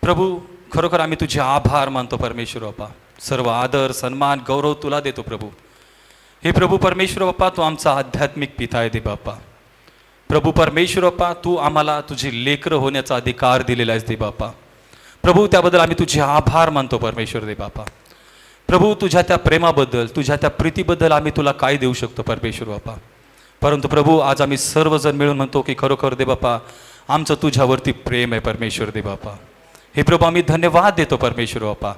प्रभू, खरोखर आम्ही तुझे आभार मानतो परमेश्वर बाप्पा. सर्व आदर सन्मान गौरव तुला देतो प्रभू. हे प्रभू परमेश्वर बाप्पा, तू आमचा आध्यात्मिक पिता आहे दे बाप्पा. प्रभू परमेश्वर बाप्पा, तू आम्हाला तुझे लेकरं होण्याचा अधिकार दिलेला आहेस दे बाप्पा. प्रभू, त्याबद्दल आम्ही तुझे आभार मानतो परमेश्वर दे बाप्पा. प्रभू, तुझ्या त्या प्रेमाबद्दल, तुझ्या त्या प्रीतीबद्दल आम्ही तुला काय देऊ शकतो परमेश्वर बाप्पा. परंतु प्रभू, आज आम्ही सर्वजण मिळून म्हणतो की खरोखर दे बाप्पा, आमचं तुझ्यावरती प्रेम आहे परमेश्वर दे बाप्पा. हे प्रभू, आम्ही धन्यवाद देतो परमेश्वर बाप्पा.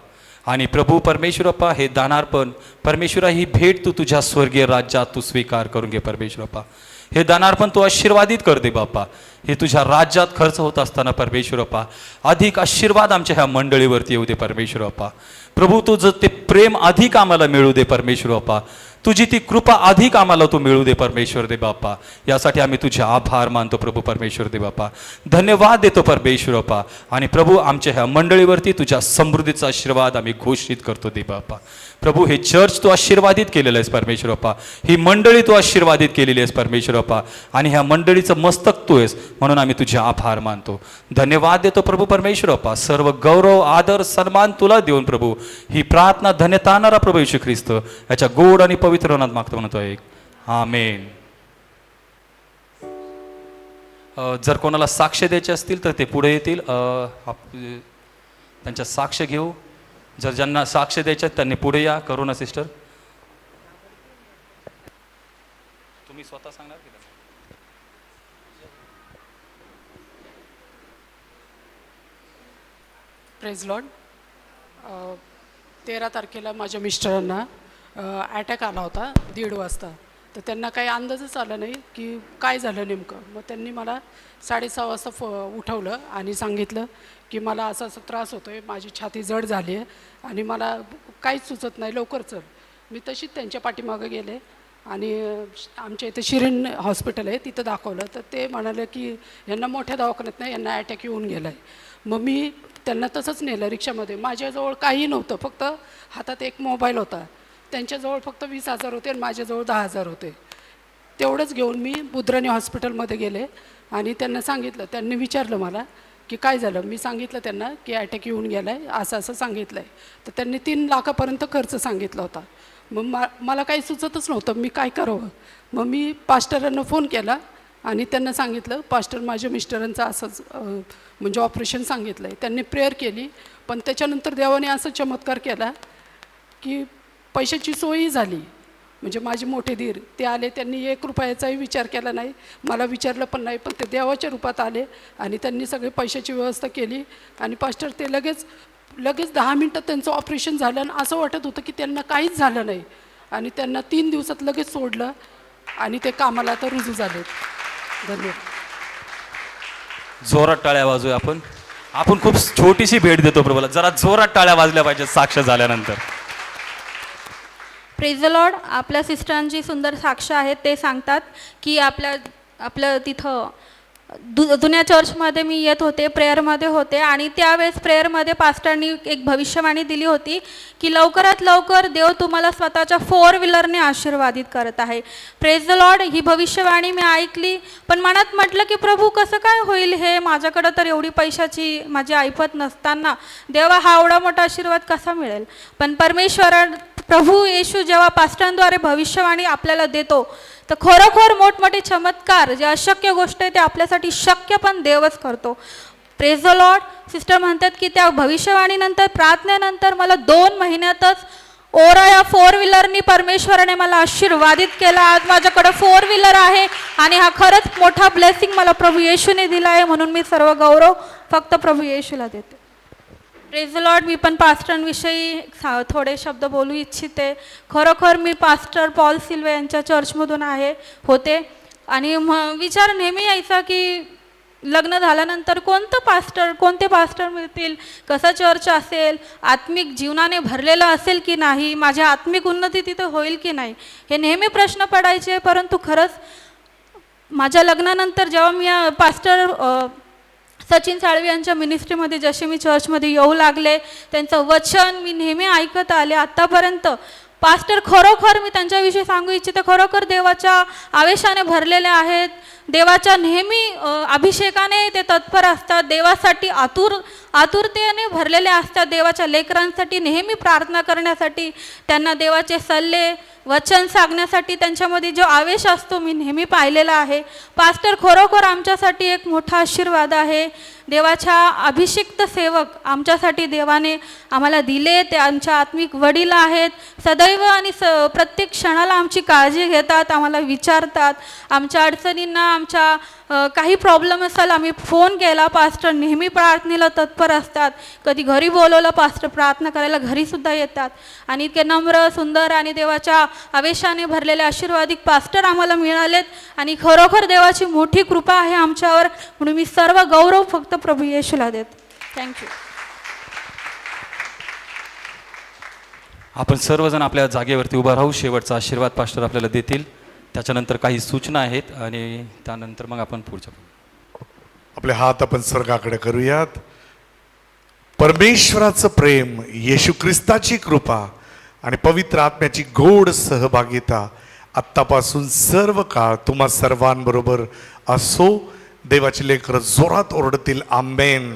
आणि प्रभू परमेश्वर बाप्पा, हे दानार्पण परमेश्वरा, ही भेट तू तुझ्या स्वर्गीय राज्यात तू स्वीकार करून घे परमेश्वर बाप्पा. हे दानार्पण तू आशीर्वादित कर दे बाप्पा. हे तुझ्या राज्यात खर्च होत असताना परमेश्वर बाप्पा, अधिक आशीर्वाद आमच्या ह्या मंडळीवरती येऊ दे परमेश्वर बाप्पा. प्रभू, तुझं ते प्रेम अधिक आम्हाला मिळू दे परमेश्वर बाप्पा. तुझी ती कृपा अधिक आम्हाला तू मिळू दे परमेश्वर दे बाप्पा. यासाठी आम्ही तुझे आभार मानतो प्रभू परमेश्वर दे बाप्पा. धन्यवाद देतो परमेश्वर बाप्पा. आणि प्रभू, आमच्या ह्या मंडळीवरती तुझ्या समृद्धीचा आशीर्वाद आम्ही घोषित करतो दे बाप्पा. प्रभू, हे चर्च तू आशीर्वादित केलेलं आहेस परमेश्वर बाप्पा. ही मंडळी तू आशीर्वादित केलेली आहेस परमेश्वर बाप्पा. आणि ह्या मंडळीचं मस्तक तू आहेस, म्हणून आम्ही तुझे आभार मानतो. धन्यवाद देतो प्रभू परमेश्वर बाप्पा. सर्व गौरव आदर सन्मान तुला देऊन प्रभू, ही प्रार्थना धन्यतानारा प्रभू येशू ख्रिस्त याच्या गोड आणि पवित्र नामात मागतो म्हणतोय, आमेन. जर कोणाला साक्ष द्यायचे असतील तर ते पुढे येतील. त्यांच्या साक्ष घेऊ. जर ज्यांना साक्ष द्यायच्या त्यांनी पुढे या. करुणा सिस्टर, तुम्ही स्वतः सांगणार की? Praise Lord. 13 तारखेला माझ्या मिस्टरांना अटॅक आला होता 1:30 वाजता. तर त्यांना काही अंदाजच आला नाही की काय झालं नेमकं. मग त्यांनी मला 6:30 वाजता उठवलं आणि सांगितलं की मला असा असा त्रास होतो आहे, माझी छाती जड झाली आहे आणि मला काहीच सुचत नाही, लवकर चल. मी तशीच त्यांच्या पाठीमागं गेले आणि आमच्या इथे शिरीन हॉस्पिटल आहे तिथं दाखवलं. तर ते म्हणाले की यांना मोठ्या दवाखान्यात नाही, यांना अटॅक येऊन गेला आहे. मग मी त्यांना तसंच नेलं रिक्षामध्ये. माझ्याजवळ काही नव्हतं, फक्त हातात एक मोबाईल होता. त्यांच्याजवळ फक्त 20,000 होते आणि माझ्याजवळ 10,000 होते. तेवढंच घेऊन मी बुद्राणी हॉस्पिटलमध्ये गेले आणि त्यांना सांगितलं. त्यांनी विचारलं मला की काय झालं. मी सांगितलं त्यांना की अटॅक येऊन गेला आहे, असं असं सांगितलं आहे. तर त्यांनी 3 लाखापर्यंत खर्च सांगितला होता. मग मला काही सुचतच नव्हतं मी काय करावं. मग मी पास्टरांना फोन केला आणि त्यांना सांगितलं, पास्टर माझ्या मिस्टरांचं असंच म्हणजे ऑपरेशन सांगितलं आहे. त्यांनी प्रेयर केली. पण त्याच्यानंतर देवाने असं चमत्कार केला की पैशाची सोयही झाली. म्हणजे माझे मोठे धीर ते आले, त्यांनी 1 रुपयाचाही विचार केला नाही, मला विचारलं पण नाही. पण ते देवाच्या रूपात आले आणि त्यांनी सगळी पैशाची व्यवस्था केली. आणि पास्टर ते लगेच 10 मिनटात त्यांचं ऑपरेशन झालं आणि असं वाटत होतं की त्यांना काहीच झालं नाही. आणि त्यांना 3 दिवसात लगेच सोडलं आणि ते कामाला आता रुजू झालेत. धन्यवाद. जोरात टाळ्या वाजूया आपण. आपण खूप छोटीशी भेट देतो प्रभूला. जरा जोरात टाळ्या वाजल्या पाहिजेत साक्ष झाल्यानंतर. Praise the Lord. आपल्या सिस्टरांची सुंदर साक्ष आहेत. ते सांगतात की आपलं तिथं जुन्या चर्चमध्ये मी येत होते, प्रेयरमध्ये होते आणि त्यावेळेस प्रेयरमध्ये पास्टरनी एक भविष्यवाणी दिली होती की लवकरात लवकर देव तुम्हाला स्वतःच्या 4 व्हीलरने आशीर्वादित करत आहे. Praise the Lord. ही भविष्यवाणी मी ऐकली, पण मनात म्हटलं की प्रभू कसं काय होईल हे, माझ्याकडं तर एवढी पैशाची माझी ऐपत नसताना देवा हा एवढा मोठा आशीर्वाद कसा मिळेल. पण प्रभू येशू जेव्हा पास्टरांद्वारे भविष्यवाणी आपल्याला देतो तर खरोखर मोठमोठे चमत्कार, जे अशक्य गोष्ट आहे ते आपल्यासाठी शक्य पण देवच करतो. Praise the Lord. सिस्टर म्हणतात की त्या भविष्यवाणीनंतर प्रार्थनेनंतर मला 2 महिन्यातच ओरा या 4 व्हीलरनी परमेश्वराने मला आशीर्वादित केला. आज माझ्याकडे 4 व्हीलर आहे आणि हा खरंच मोठा ब्लेसिंग मला प्रभू येशूने दिला आहे. म्हणून मी सर्व गौरव फक्त प्रभू येशूला देते. Praise Lord. मी पण पास्टरांविषयी थोडे शब्द बोलू इच्छिते. खरोखर मी पास्टर पॉल सिल्वे यांच्या चर्चमधून होते आणि विचार नेहमी यायचा की लग्न झाल्यानंतर कोणते पास्टर मिळतील, कसा चर्च असेल, आत्मिक जीवनाने भरलेलं असेल की नाही, माझी आत्मिक उन्नती तिथे होईल की नाही, हे नेहमी प्रश्न पडायचे. परंतु खरंच माझ्या लग्नानंतर जेव्हा मी पास्टर सचिन साळवी यांच्या मिनिस्ट्रीमध्ये जसे मी चर्चमध्ये येऊ लागले, त्यांचं वचन मी नेहमी ऐकत आले आत्तापर्यंत. पास्टर खरोखर मी त्यांच्याविषयी सांगू इच्छिते, खरोखर देवाच्या आवेशाने भरलेले आहेत. देवाच्या नेहमी अभिषेकाने ते तत्पर असतात. देवासाठी आतुरतेने भरलेले असतात. देवाच्या लेकरांसाठी नेहमी प्रार्थना करण्यासाठी, त्यांना देवाचे सल्ले वचन सांगण्यासाठी त्यांच्यामध्ये जो आवेश असतो मी नेहमी पाहिलेला आहे. पास्टर खरोखर आमच्यासाठी एक मोठा आशीर्वाद आहे. देवाच्या अभिषिक्त सेवक आमच्यासाठी देवाने आम्हाला दिले. ते आमच्या आत्मिक वडील आहेत. सदैव आणि प्रत्येक क्षणाला आमची काळजी घेतात, आम्हाला विचारतात. आमच्या अडचणींना, आमच्या काही प्रॉब्लेम असेल आम्ही फोन केला, पास्टर नेहमी प्रार्थनेला तत्पर असतात. कधी घरी बोलवलं पास्टर प्रार्थना करायला घरीसुद्धा येतात. आणि इतके नम्र, सुंदर आणि देवाच्या आवेशाने भरलेले आशीर्वादिक पास्टर आम्हाला मिळालेत आणि खरोखर देवाची मोठी कृपा आहे आमच्यावर. म्हणून मी सर्व गौरव फक्त प्रभू येशूला देते. थँक्यू. आपण सर्वजण आपल्या जागेवरती उभा राहू. शेवटचा आशीर्वाद पास्टर आपल्याला देतील. त्याच्यानंतर काही सूचना आहेत आणि त्यानंतर मग आपण पुढच्या. आपले हात आपण स्वर्गाकडे करूयात. परमेश्वराचं प्रेम, येशू ख्रिस्ताची कृपा आणि पवित्र आत्म्याची गोड सहभागिता आत्तापासून सर्व काळ तुम्हा सर्वांबरोबर असो. देवाचे लेकरं जोरात ओरडतील आमेन.